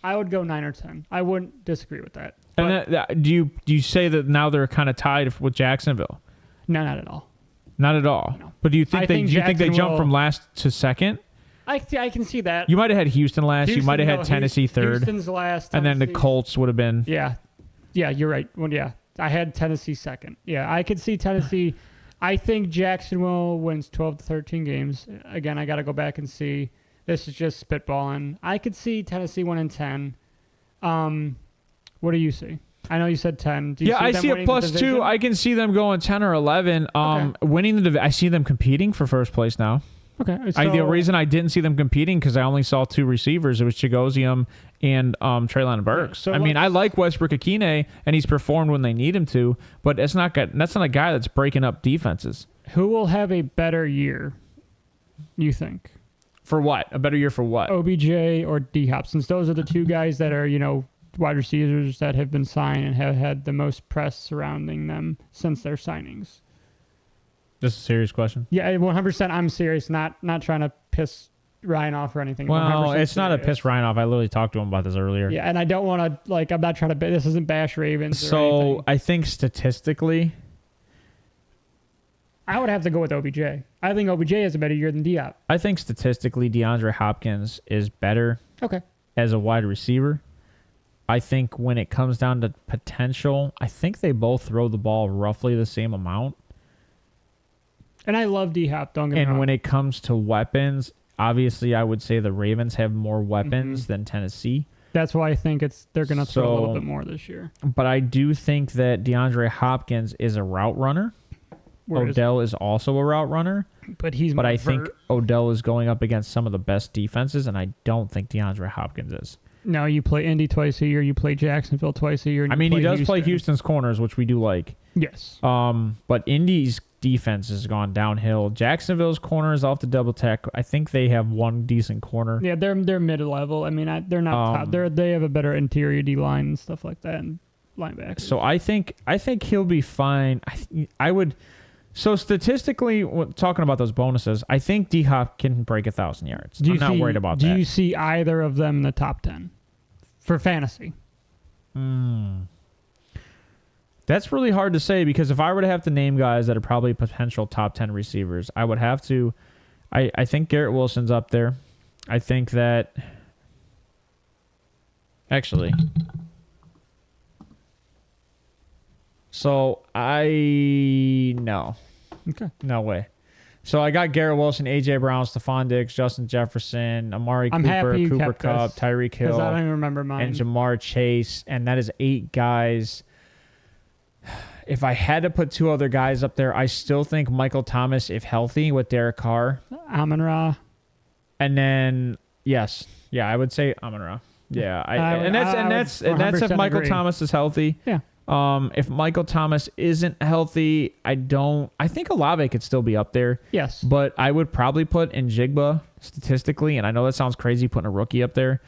I would go 9 or 10. I wouldn't disagree with that. And do you say that now they're kind of tied with Jacksonville? No, not at all. Not at all. No. But do you think they jump from last to second? I can see that. You might have had Houston last. You might have had Tennessee third. Houston's last. And then the Colts would have been. Yeah, you're right. Well, yeah, I had Tennessee second. Yeah, I could see Tennessee. I think Jacksonville wins 12 to 13 games. Again, I got to go back and see. This is just spitballing. I could see Tennessee winning 10. What do you see? I know you said 10. Do you see I see a +2. I can see them going 10 or 11. Winning the division. I see them competing for first place now. Okay. The reason I didn't see them competing because I only saw 2 receivers. It was Chigoziem and Treylon Burks. Yeah, I like Westbrook-Akine, and he's performed when they need him to, but that's not a guy that's breaking up defenses. Who will have a better year, you think? For what? A better year for what? OBJ or D-Hop, since those are the 2 guys that are, wide receivers that have been signed and have had the most press surrounding them since their signings. This is a serious question. Yeah, 100%. I'm serious. Not trying to piss Ryan off or anything. Well, it's not a piss Ryan off. I literally talked to him about this earlier. Yeah, and I don't want to, I'm not trying to, this isn't bash Ravens So I think statistically, I would have to go with OBJ. I think OBJ has a better year than Diop. I think statistically, DeAndre Hopkins is better as a wide receiver. I think when it comes down to potential, I think they both throw the ball roughly the same amount. And I love D-Hop, don't get me wrong. And when it comes to weapons, obviously I would say the Ravens have more weapons than Tennessee. That's why I think they're going to throw a little bit more this year. But I do think that DeAndre Hopkins is a route runner. Odell is also a route runner. But I think Odell is going up against some of the best defenses, and I don't think DeAndre Hopkins is. No, you play Indy twice a year. You play Jacksonville twice a year. I mean, he does play Houston's corners, which we do like. Yes. But Indy's defense has gone downhill. Jacksonville's corners, I'll have to double check. I think they have one decent corner. Yeah, they're mid-level. I mean, they're not top. They have a better interior D-line and stuff like that, and linebackers. So I think he'll be fine. I would. So statistically, talking about those bonuses, I think D-Hop can break 1,000 yards. I'm not worried about that. Do you see either of them in the top 10 for fantasy? That's really hard to say because if I were to have to name guys that are probably potential top 10 receivers, I would have to. I think Garrett Wilson's up there. I think that. Actually. So no. Okay. No way. So I got Garrett Wilson, A.J. Brown, Stephon Diggs, Justin Jefferson, Amari Cooper, Cooper Kupp, Tyreek Hill, I don't even remember mine. and Jamar Chase, and that is 8 guys. If I had to put 2 other guys up there, I still think Michael Thomas, if healthy, with Derek Carr. Amon-Ra. And then I would say Amon-Ra. Yeah, and that's if Michael Thomas is healthy. Yeah. If Michael Thomas isn't healthy, I think Olave could still be up there. Yes. But I would probably put Njigba statistically, and I know that sounds crazy putting a rookie up there.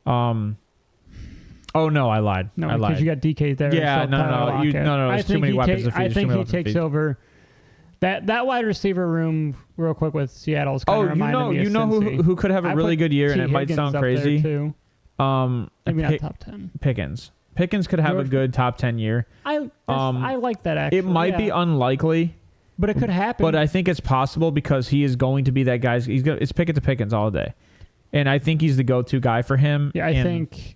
Oh no, I lied. No, I lied. Because you got DK there. Yeah, so no. There's too many weapons. I think he takes over that wide receiver room real quick with Seattle's. You know who could have a really good year, and it might sound crazy. Maybe not top 10. Pickens could have a good top 10 year. I like that actually. It might be unlikely, but it could happen. But I think it's possible because he is going to be that guy. It's Pickett to Pickens all day, and I think he's the go-to guy for him. Yeah, I think.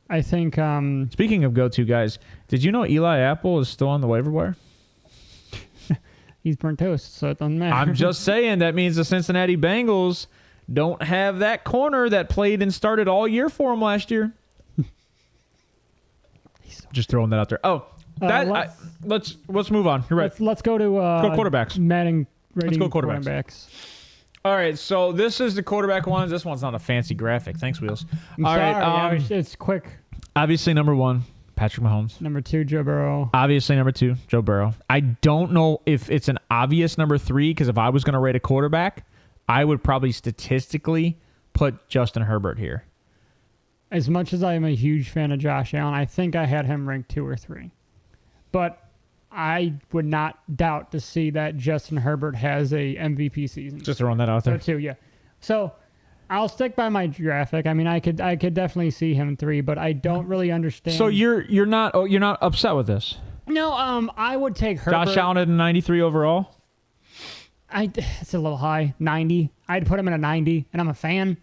Speaking of go-to guys, did you know Eli Apple is still on the waiver wire? He's burnt toast, so it doesn't matter. I'm just saying that means the Cincinnati Bengals don't have that corner that played and started all year for him last year. Just throwing that out there. Let's move on. You're right. Let's go to go quarterbacks. Madden rating. Let's go quarterbacks. All right, so this is the quarterback ones. This one's not a fancy graphic. Thanks, Wheels. It's quick. Obviously, number 1, Patrick Mahomes. Number 2, Joe Burrow. Obviously, number 2, Joe Burrow. I don't know if it's an obvious number 3 because if I was going to rate a quarterback, I would probably statistically put Justin Herbert here. As much as I am a huge fan of Josh Allen, I think I had him ranked 2 or 3. But I would not doubt to see that Justin Herbert has a MVP season. Just throwing that out there. 2, yeah. So I'll stick by my graphic. I mean, I could definitely see him 3, but I don't really understand. So you're not upset with this? No, I would take Herbert. Josh Allen at a 93 overall. It's a little high, 90. I'd put him in a 90, and I'm a fan.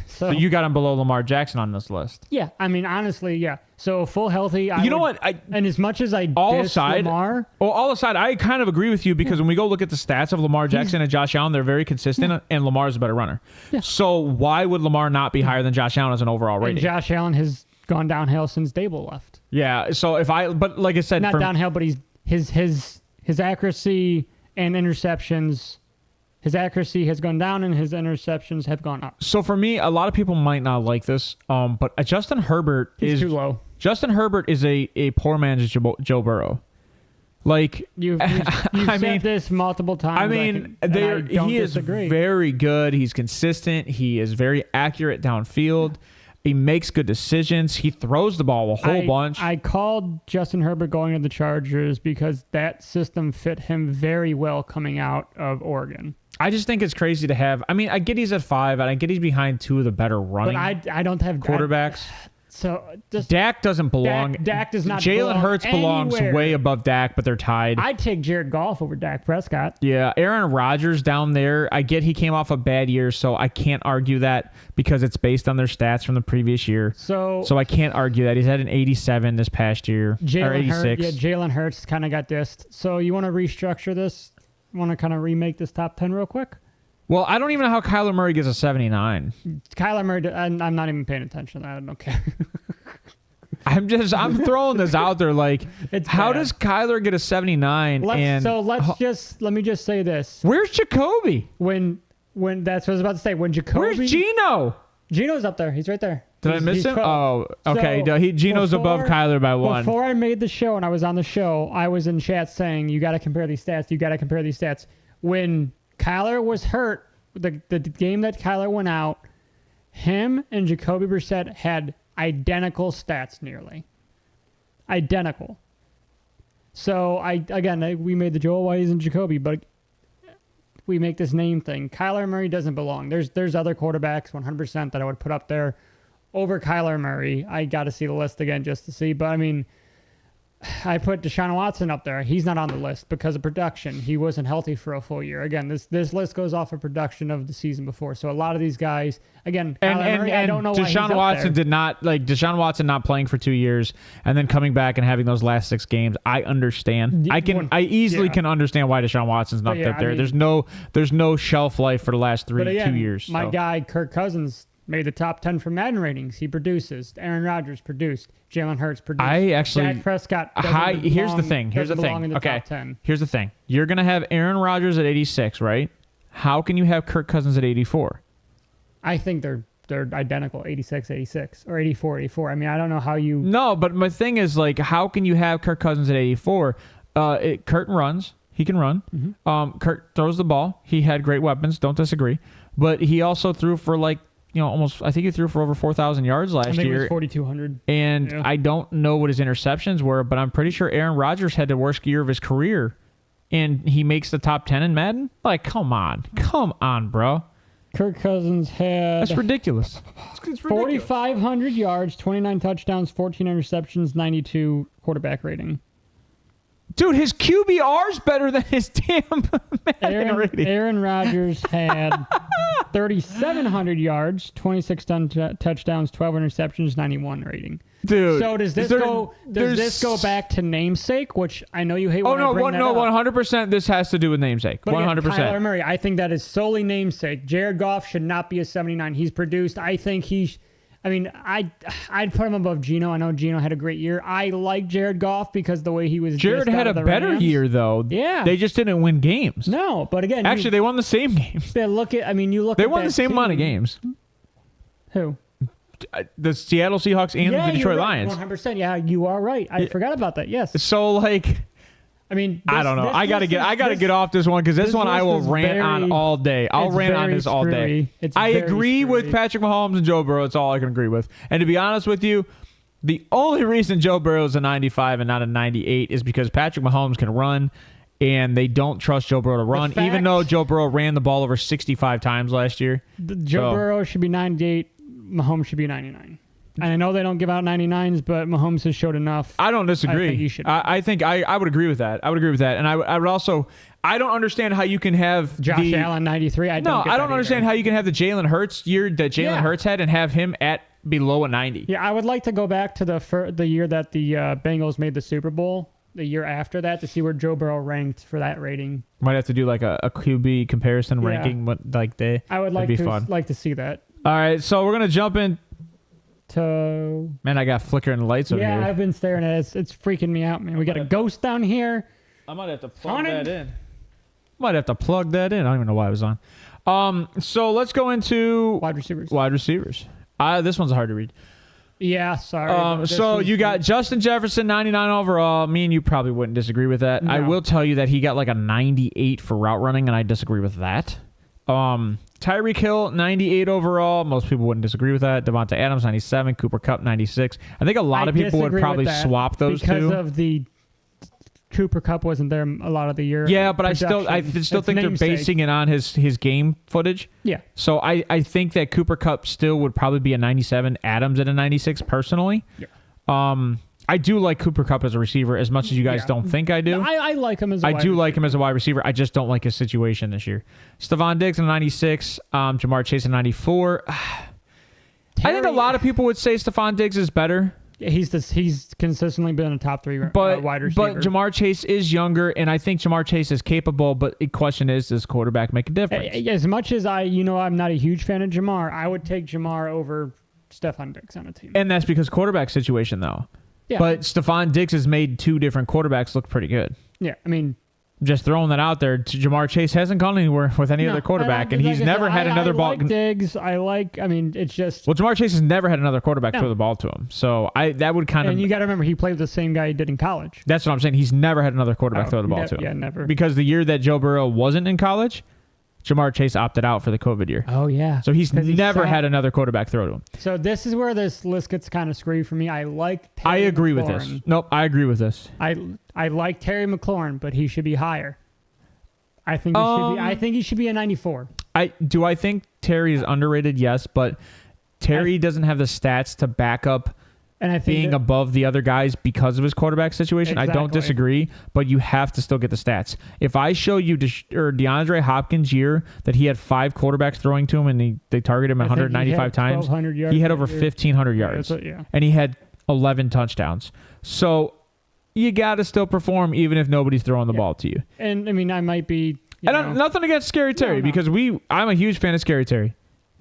So you got him below Lamar Jackson on this list. Yeah, I mean, honestly, yeah. So full healthy. And as much as I diss Lamar. Well, all aside, I kind of agree with you because when we go look at the stats of Lamar Jackson and Josh Allen, they're very consistent, and Lamar's a better runner. Yeah. So why would Lamar not be higher than Josh Allen as an overall rating? And Josh Allen has gone downhill since Dable left. Yeah. So but like I said, not downhill, but his accuracy and interceptions. His accuracy has gone down and his interceptions have gone up. So for me, a lot of people might not like this, but Justin Herbert is too low. Justin Herbert is a poor man's Joe Burrow. Like you've said this multiple times. I mean, he is very good. He's consistent. He is very accurate downfield. He makes good decisions. He throws the ball a whole bunch. I called Justin Herbert going to the Chargers because that system fit him very well coming out of Oregon. I just think it's crazy to have. I mean, I get he's at 5, and I get he's behind 2 of the better running but I don't have quarterbacks. So Dak doesn't belong. Dak does not. Jalen Hurts belongs anywhere. way above Dak, but they're tied. I'd take Jared Goff over Dak Prescott. Yeah, Aaron Rodgers down there. I get he came off a bad year, so I can't argue that because it's based on their stats from the previous year. So I can't argue that. He's had an 87 this past year, or 86. Jalen Hurts kind of got dissed. So you want to restructure this? Want to kind of remake this top 10 real quick? Well, I don't even know how Kyler Murray gets a 79. Kyler Murray, I'm not even paying attention to that. I don't care. I'm throwing this out there. Like, how bad. does Kyler get a 79? Let me just say this. Where's Jacoby? When that's what I was about to say. When Jacoby. Where's Geno? Geno's up there. He's right there. Did I miss him? Oh, okay. So Geno's above Kyler by 1. Before I made the show and I was on the show, I was in chat saying, you got to compare these stats. You got to compare these stats. When Kyler was hurt, the game that Kyler went out, him and Jacoby Brissett had identical stats nearly. Identical. So, we made the Joel Wise and Jacoby, but we make this name thing. Kyler Murray doesn't belong. There's other quarterbacks 100% that I would put up there over Kyler Murray. I got to see the list again just to see. But, I mean, I put Deshaun Watson up there. He's not on the list because of production. He wasn't healthy for a full year. Again, this list goes off of production of the season before. So a lot of these guys, again, Murray, I don't know why Deshaun Watson did not Deshaun Watson not playing for 2 years and then coming back and having those last 6 games. I understand. I easily can understand why Deshaun Watson's not up there. There's no shelf life for the last 2 years. My guy Kirk Cousins made the top 10 for Madden ratings. He produces. Aaron Rodgers produced. Jalen Hurts produced. Dak Prescott here's the thing. Okay. Here's the thing. You're going to have Aaron Rodgers at 86, right? How can you have Kirk Cousins at 84? I think they're identical, 86, 86, or 84, 84. I mean, I don't know how you... No, but my thing is, like, how can you have Kirk Cousins at 84? Kurt runs. He can run. Mm-hmm. Kurt throws the ball. He had great weapons. Don't disagree. But he also threw for, like, almost, I think he threw for over 4,000 yards last year. I think it was 4,200. And I don't know what his interceptions were, but I'm pretty sure Aaron Rodgers had the worst year of his career. And he makes the top 10 in Madden? Like, come on. Come on, bro. Kirk Cousins had... That's ridiculous. 4,500 yards, 29 touchdowns, 14 interceptions, 92 quarterback rating. Dude, his QBR's better than his damn Madden rating. Aaron Rodgers had 3,700 yards, 26 touchdowns, 12 interceptions, 91 rating. Dude, so does this go back to namesake, which I know you hate? Oh no, 100%. This has to do with namesake. 100%. Kyler Murray, I think that is solely namesake. Jared Goff should not be a 79. He's produced. I think I'd put him above Geno. I know Geno had a great year. I like Jared Goff because the way he was. Jared had a better year though. Yeah, they just didn't win games. No, but again, actually, they won the same games. They won the same amount of games. Who? The Seattle Seahawks and the Detroit Lions. 100%. Yeah, you are right. I forgot about that. Yes. So like. I mean, I don't know. I gotta get off this one because this one I will rant on all day. I'll rant on this all day. I agree with Patrick Mahomes and Joe Burrow. It's all I can agree with. And to be honest with you, the only reason Joe Burrow is a 95 and not a 98 is because Patrick Mahomes can run, and they don't trust Joe Burrow to run, even though Joe Burrow ran the ball over 65 times last year. Joe Burrow should be 98. Mahomes should be 99. And I know they don't give out 99s, but Mahomes has showed enough. I don't disagree. I think I would agree with that. I would agree with that. And I would also, I don't understand how you can have Josh Allen 93. I don't understand how you can have the Jalen Hurts year that Jalen Hurts had and have him at below a 90. Yeah, I would like to go back to the year that the Bengals made the Super Bowl, the year after that, to see where Joe Burrow ranked for that rating. Might have to do like a QB comparison ranking. I would like to see that. All right, so we're going to jump in. Man, I got flickering lights over here. Yeah, I've been staring at it. It's freaking me out, man. We got a ghost down here. I might have to plug that in. I don't even know why it was on. So let's go into wide receivers. This one's hard to read. Yeah, sorry. So you got Justin Jefferson, 99 overall. Me and you probably wouldn't disagree with that. No. I will tell you that he got like a 98 for route running, and I disagree with that. Tyreek Hill, 98 overall. Most people wouldn't disagree with that. Devonta Adams, 97. Cooper Kupp, 96. I think a lot of people would probably swap those because two. Because of the Cooper Kupp wasn't there a lot of the year. Yeah, but I still think they're basing it on his game footage. Yeah. So I think that Cooper Kupp still would probably be a 97. Adams at a 96 personally. Yeah. I do like Cooper Kupp as a receiver as much as you guys don't think I do. No, I like him as a wide receiver. Like him as a wide receiver. I just don't like his situation this year. Stephon Diggs at 96. Jamar Chase at 94. I think a lot of people would say Stephon Diggs is better. Yeah, he's consistently been a top 3 wide receiver. But Jamar Chase is younger, and I think Jamar Chase is capable. But the question is, does quarterback make a difference? As much as I'm not a huge fan of Jamar, I would take Jamar over Stephon Diggs on a team. And that's because quarterback situation, though. Yeah. But Stephon Diggs has made 2 different quarterbacks look pretty good. Yeah, I mean, just throwing that out there. Jamar Chase hasn't gone anywhere with any other quarterback, and he's never had another ball. Diggs, it's just. Well, Jamar Chase has never had another quarterback throw the ball to him, so that would kind of. And you got to remember, he played with the same guy he did in college. That's what I'm saying. He's never had another quarterback throw the ball to him. Yeah, never. Because the year that Joe Burrow wasn't in college, Jamar Chase opted out for the COVID year. Oh, yeah. So he's never had another quarterback throw to him. So this is where this list gets kind of screwed for me. I agree with this. Nope, I agree with this. I like Terry McLaurin, but he should be higher. I think he should be a 94. I think Terry is underrated? Yes, but Terry doesn't have the stats to back up and I think being above the other guys because of his quarterback situation. Exactly. I don't disagree, but you have to still get the stats. If I show you DeAndre Hopkins' year that he had 5 quarterbacks throwing to him and they targeted him 195 times, he had over 1,500 yards. And he had 11 touchdowns. So you got to still perform even if nobody's throwing the ball to you. And, I mean, I might be... nothing against Scary Terry because I'm a huge fan of Scary Terry.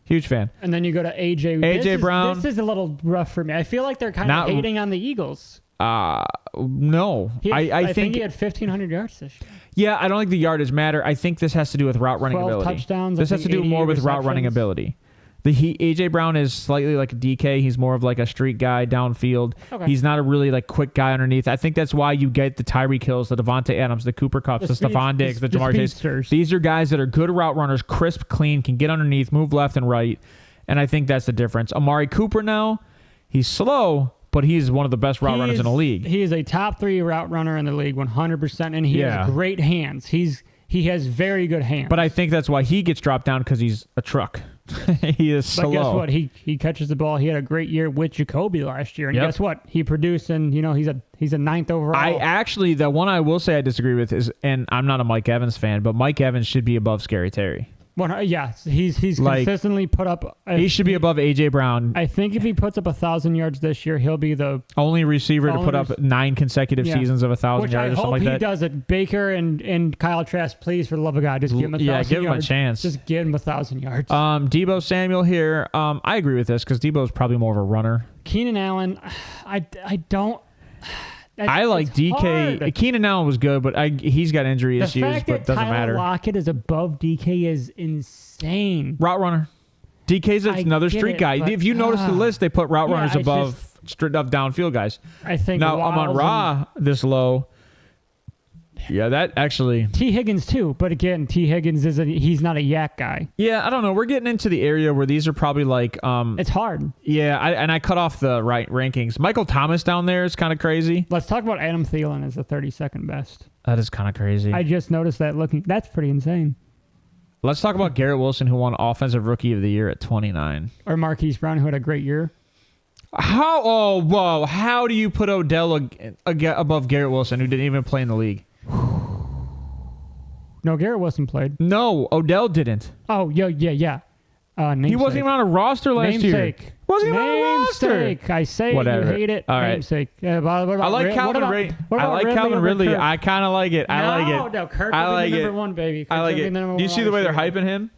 Huge fan. And then you go to AJ Brown. This is a little rough for me. I feel like they're kind of hating on the Eagles. No. I think he had 1,500 yards this year. Yeah, I don't think the yardage matter. I think this has to do with route running ability. 12 touchdowns. This has to do more with route running ability. AJ Brown is slightly like a DK. He's more of like a street guy downfield. Okay. He's not a really like quick guy underneath. I think that's why you get the Tyreek Hills, the Devonta Adams, the Cooper Kupps, the Stephon Diggs, the Jamar Chase. These are guys that are good route runners, crisp, clean, can get underneath, move left and right. And I think that's the difference. Amari Cooper now, he's slow, but he's one of the best route runners in the league. He is a top 3 route runner in the league, 100%, and he has great hands. He has very good hands. But I think that's why he gets dropped down because he's a truck. He is slow. But guess what? He catches the ball. He had a great year with Jacoby last year. And guess what? He produced, and he's a 9th overall. The one I will say I disagree with is, and I'm not a Mike Evans fan, but Mike Evans should be above Scary Terry. He's consistently put up. He should be above AJ Brown. I think if he puts up 1,000 yards this year, he'll be the only receiver to put up 9 consecutive seasons of 1,000 yards or something like that. I hope he does it. Baker and Kyle Trask, please, for the love of God, just give him 1,000 yards. Give him a chance. Just give him 1,000 yards. Debo Samuel here. I agree with this because Debo's probably more of a runner. Keenan Allen, I don't. I like DK. Hard. Keenan Allen was good, but he's got injury issues, but it doesn't matter. Tyler Lockett is above DK is insane. Route runner. DK's another street guy. If you notice the list, they put route runners above straight up downfield guys. I think now Amon-Ra this low. Yeah, that actually. T. Higgins too, but again, T. Higgins he's not a yak guy. Yeah, I don't know. We're getting into the area where these are probably like. It's hard. Yeah, I cut off the right rankings. Michael Thomas down there is kind of crazy. Let's talk about Adam Thielen as the 32nd best. That is kind of crazy. I just noticed that that's pretty insane. Let's talk about Garrett Wilson, who won Offensive Rookie of the Year at 29. Or Marquise Brown, who had a great year. How do you put Odell above Garrett Wilson, who didn't even play in the league? No, Garrett Wilson played. No, Odell didn't. Oh, yeah. He wasn't even on a roster last year. Wasn't even on a roster. I say whatever. You hate it. All right. Namesake. I like Calvin Ridley. I like Calvin Ridley. I kind of like it. No, Kirk will be the number 1, baby. I like it. Do you see the way they're hyping him?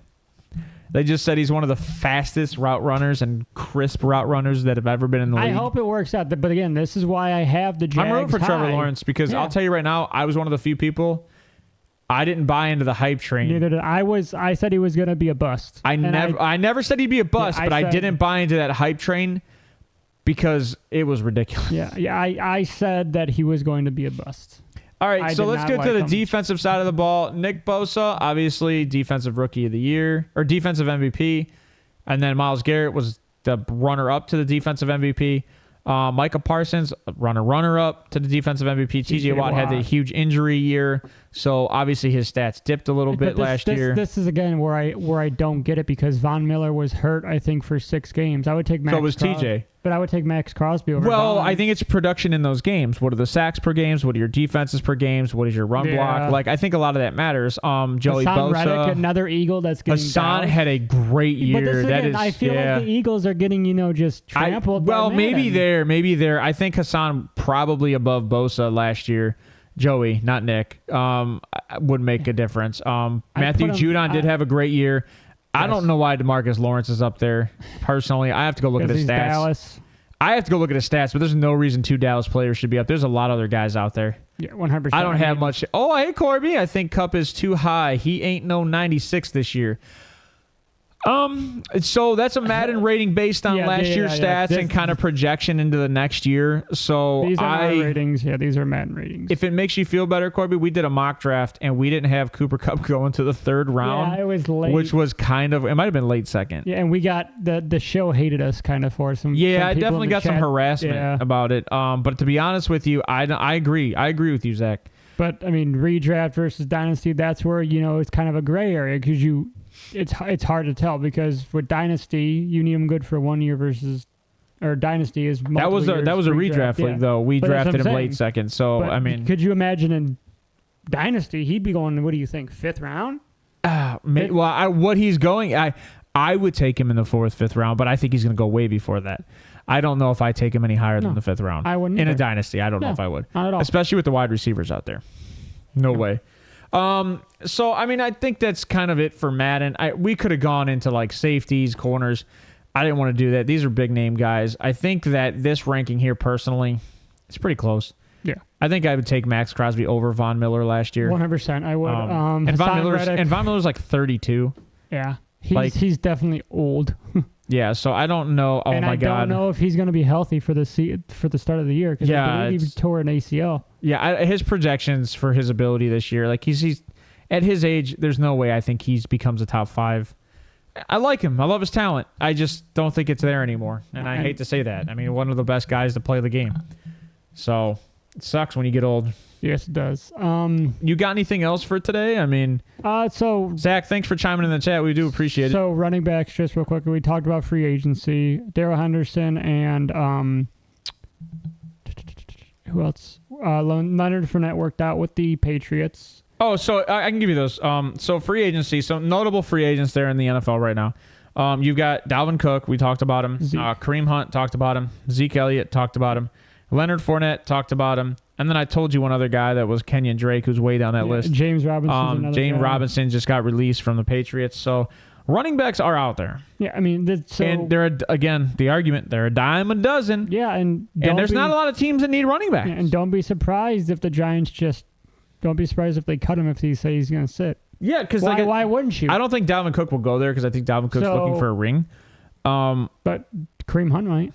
They just said he's one of the fastest route runners and crisp route runners that have ever been in the league. I hope it works out. But again, this is why I have the Jags I'm rooting for Trevor Lawrence because I'll tell you right now, I was one of the few people. I didn't buy into the hype train. Neither did I. I said he was going to be a bust. I never said he'd be a bust, but I didn't buy into that hype train because it was ridiculous. Yeah. I said that he was going to be a bust. All right, so let's get to the defensive side of the ball. Nick Bosa, obviously defensive rookie of the year or defensive MVP. And then Myles Garrett was the runner-up to the defensive MVP. Micah Parsons, runner-up to the defensive MVP. TJ Watt had the huge injury year, so obviously his stats dipped a little bit last year. This is again where I don't get it because Von Miller was hurt, I think, for 6 games. I would take Max. So was TJ. But I would take Max Crosby over. Well, Von. I think it's production in those games. What are the sacks per games? What are your defenses per games? What is your run block? Like I think a lot of that matters. Joey Bosa, Reddick, another Eagle that's getting. Hassan had a great year. But again, I feel like the Eagles are getting just trampled. Maybe there. I think Hassan probably above Bosa last year. Joey, not Nick, would make a difference. Matthew Judon did have a great year. I don't know why DeMarcus Lawrence is up there. Personally, I have to go look at his stats. Dallas. I have to go look at his stats, but there's no reason 2 Dallas players should be up. There's a lot of other guys out there. Yeah, 100%. I don't have much. Oh, hey, Corby. I think Kupp is too high. He ain't no 96 this year. So that's a Madden rating based on last year's stats and kind of projection into the next year. So these are ratings. Yeah, these are Madden ratings. If it makes you feel better, Corby, we did a mock draft and we didn't have Cooper Kupp going to the 3rd round. Yeah, it was late. Which was it might have been late 2nd. Yeah, and we got the show hated us kind of for some. Yeah, I people definitely got some harassment about it. But to be honest with you, I agree. I agree with you, Zach. But I mean, redraft versus dynasty, that's where it's kind of a gray area because it's hard to tell because with dynasty you need them good for 1 year or dynasty is that was a redraft league though. We drafted him late 2nd, so but I mean, could you imagine in dynasty he'd be going? What do you think? 5th round? What he's going, I would take him in the 4th, 5th round, but I think he's going to go way before that. I don't know if I take him any higher than the 5th round. I wouldn't in either. A dynasty. I don't know if I would, not at all. Especially with the wide receivers out there. No way. So I mean, I think that's kind of it for Madden. We could have gone into like safeties, corners. I didn't want to do that. These are big name guys. I think that this ranking here, personally, it's pretty close. Yeah, I think I would take Max Crosby over Von Miller last year. 100%. I would. And Von Miller's like 32. Yeah, he's definitely old. Yeah, so I don't know. Oh, and my God. I don't know if he's going to be healthy for the start of the year because I believe he tore an ACL. Yeah, his projections for his ability this year, like he's at his age, there's no way I think he becomes a top 5. I like him. I love his talent. I just don't think it's there anymore, and I hate to say that. I mean, one of the best guys to play the game. So it sucks when you get old. Yes, it does. You got anything else for today? I mean, so Zach, thanks for chiming in the chat. We do appreciate it. So running backs, just real quick, we talked about free agency. Darrell Henderson and who else? Leonard Fournette worked out with the Patriots. Oh, so I can give you those. So free agency. So notable free agents there in the NFL right now. You've got Dalvin Cook. We talked about him. Kareem Hunt talked about him. Zeke Elliott talked about him. Leonard Fournette talked about him. And then I told you one other guy that was Kenyon Drake, who's way down that list. James Robinson. Robinson just got released from the Patriots. So running backs are out there. Yeah, I mean, and they're the argument. They're a dime a dozen. Yeah, and there's not a lot of teams that need running backs. And don't be surprised if the Giants don't be surprised if they cut him if they say he's going to sit. Yeah, because why wouldn't you? I don't think Dalvin Cook will go there because I think Dalvin Cook's looking for a ring. But Kareem Hunt might.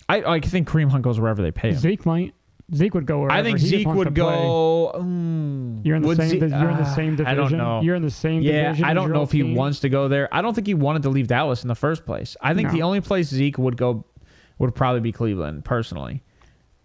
I think Kareem Hunt goes wherever they pay him. Zeke might. Zeke would go wherever. I think Zeke would go. You're in the same division. I don't know. You're in the same division. Yeah, I don't know if he wants to go there. I don't think he wanted to leave Dallas in the first place. I think the only place Zeke would go would probably be Cleveland, personally.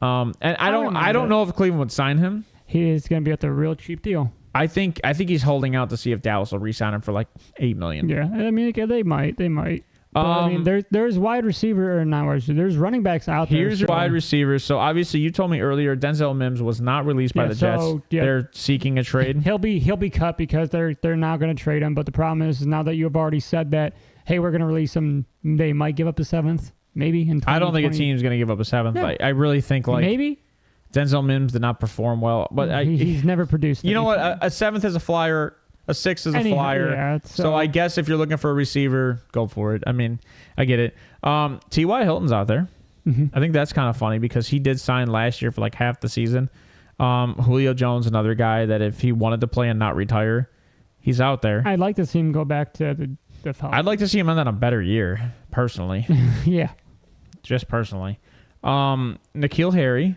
And I don't know if Cleveland would sign him. He is going to be at the real cheap deal. I think he's holding out to see if Dallas will re-sign him for like $8 million. Yeah, I mean they might. But, I mean, there's wide receiver or not wide receiver. There's running backs out there. Here's your wide receivers. So obviously, you told me earlier Denzel Mims was not released by the Jets. They're seeking a trade. He'll be cut because they're not going to trade him. But the problem is now that you have already said that, hey, we're going to release him. They might give up a 7th, maybe. I don't think a team's going to give up a 7th. Yeah. I really think maybe Denzel Mims did not perform well, but he's never produced. You know what? A 7th is a flyer. A 6 is a flyer. Yeah, so I guess if you're looking for a receiver, go for it. I mean, I get it. T.Y. Hilton's out there. Mm-hmm. I think that's kind of funny because he did sign last year for like half the season. Julio Jones, another guy that if he wanted to play and not retire, he's out there. I'd like to see him go back to the Falcons. I'd like to see him end on a better year, personally. Yeah. Just personally. N'Keal Harry.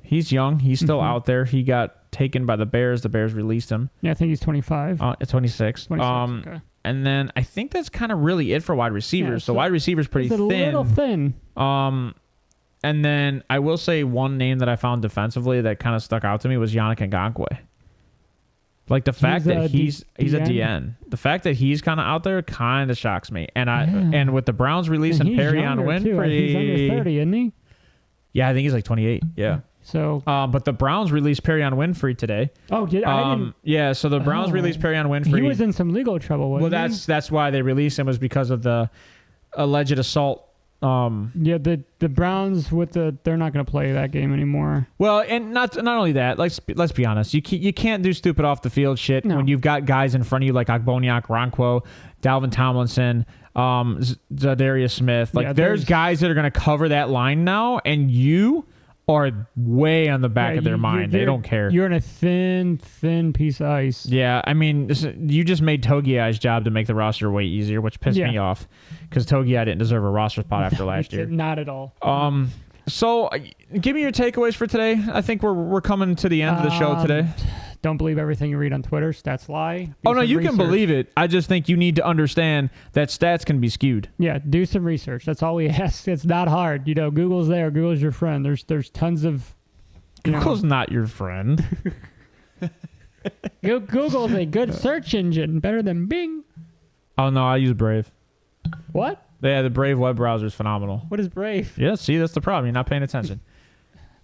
He's young. He's still out there. He got taken by the Bears. The Bears released him. Yeah, I think he's 25. 26. Okay. And then I think that's kind of really it for wide receivers. So wide receivers pretty thin. A little thin. And then I will say one name that I found defensively that kind of stuck out to me was Yannick Ngakoue. Like the fact that he's a DN. The fact that he's kind of out there kind of shocks me. And with the Browns releasing Perry on Winfrey, he's under 30, isn't he? Yeah, I think he's like 28. Yeah. So, but the Browns released Perry on Winfrey today. Oh, did I didn't? Yeah, so the Browns released Perry on Winfrey. He was in some legal trouble. Wasn't he? That's why they released him, was because of the alleged assault. Yeah, the Browns they're not going to play that game anymore. Well, and not only that. Let's be honest. You can't do stupid off the field shit when you've got guys in front of you like Ogboniak, Ronquo, Dalvin Tomlinson, Zadarius Smith. Like there's guys that are going to cover that line now, and you are way on the back of their mind. They don't care. You're in a thin piece of ice. Yeah, I mean, you just made Togiai's job to make the roster way easier, which pissed me off because Togiai didn't deserve a roster spot after last year. Not at all. So give me your takeaways for today. I think we're coming to the end of the show today. Don't believe everything you read on Twitter. Stats lie. Oh, no, you can believe it. I just think you need to understand that stats can be skewed. Yeah, do some research. That's all we ask. It's not hard. Google's there. Google's your friend. There's tons of... Google's not your friend. Google's a good search engine. Better than Bing. Oh, no, I use Brave. What? Yeah, the Brave web browser is phenomenal. What is Brave? Yeah, see, that's the problem. You're not paying attention.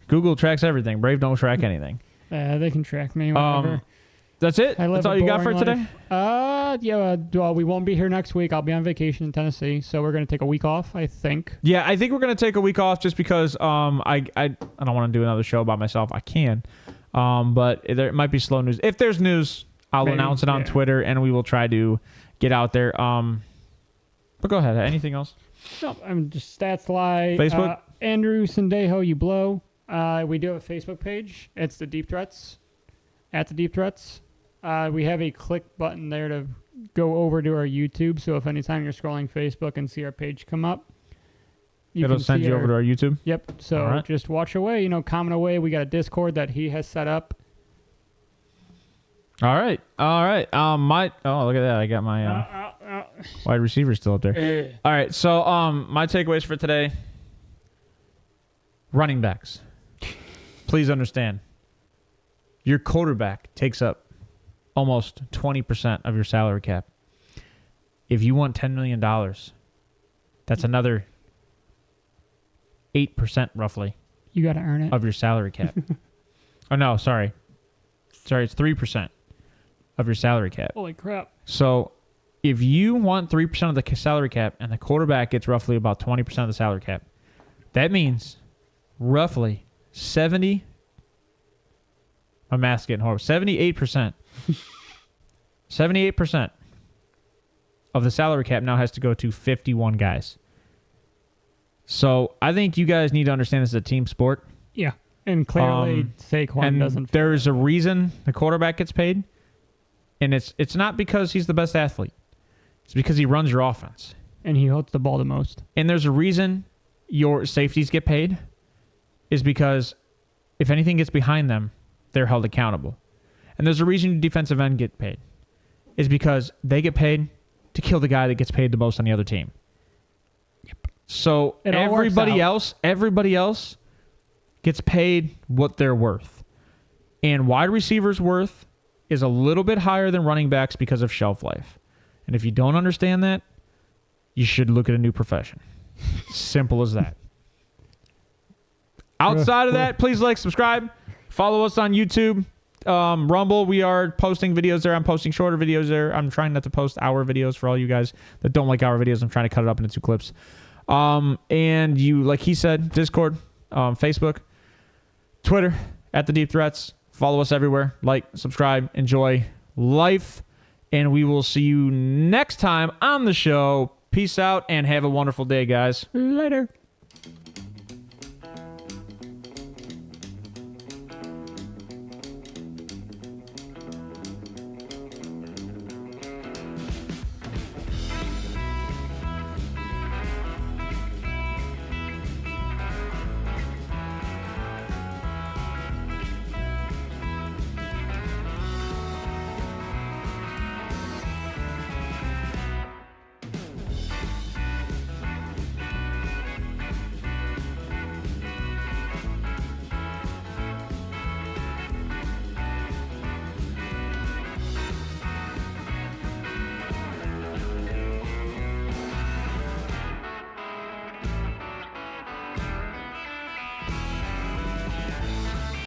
Google tracks everything. Brave don't track anything. They can track me. Whatever. That's it? That's all you got for today? Well, we won't be here next week. I'll be on vacation in Tennessee, so we're going to take a week off, I think. Yeah, I think we're going to take a week off just because I don't want to do another show by myself. I can. But there might be slow news. If there's news, I'll announce it on Twitter, and we will try to get out there. But go ahead. Anything else? No, I'm just stats lie. Facebook? Andrew Sandejo, you blow. We do have a Facebook page. It's the Deep Threats. At the Deep Threats. We have a click button there to go over to our YouTube. So if anytime you're scrolling Facebook and see our page come up, it'll send you over to our YouTube? Yep. So just watch away, comment away. We got a Discord that he has set up. All right. Look at that. I got my wide receiver still up there. All right. So my takeaways for today. Running backs. Please understand. Your quarterback takes up almost 20% of your salary cap. If you want $10 million, that's another 8% roughly. You got to earn it. Of your salary cap. Oh, no, sorry. It's 3% of your salary cap. Holy crap. So if you want 3% of the salary cap and the quarterback gets roughly about 20% of the salary cap, that means roughly 70%. My math's getting horrible. 78%. 78% of the salary cap now has to go to 51 guys. So I think you guys need to understand this is a team sport. Yeah. And clearly Saquon doesn't. There's a reason the quarterback gets paid. And it's not because he's the best athlete. It's because he runs your offense. And he holds the ball the most. And there's a reason your safeties get paid. Is because if anything gets behind them, they're held accountable. And there's a reason your defensive end get paid. Is because they get paid to kill the guy that gets paid the most on the other team. Yep. So everybody else gets paid what they're worth. And wide receivers' worth is a little bit higher than running backs because of shelf life. And if you don't understand that, you should look at a new profession. Simple as that. Outside of that, please like, subscribe. Follow us on YouTube. Rumble, we are posting videos there. I'm posting shorter videos there. I'm trying not to post hour videos for all you guys that don't like hour videos. I'm trying to cut it up into 2 clips. And you, like he said, Discord, Facebook, Twitter, at the Deep Threats. Follow us everywhere. Like, subscribe, enjoy life. And we will see you next time on the show. Peace out and have a wonderful day, guys. Later.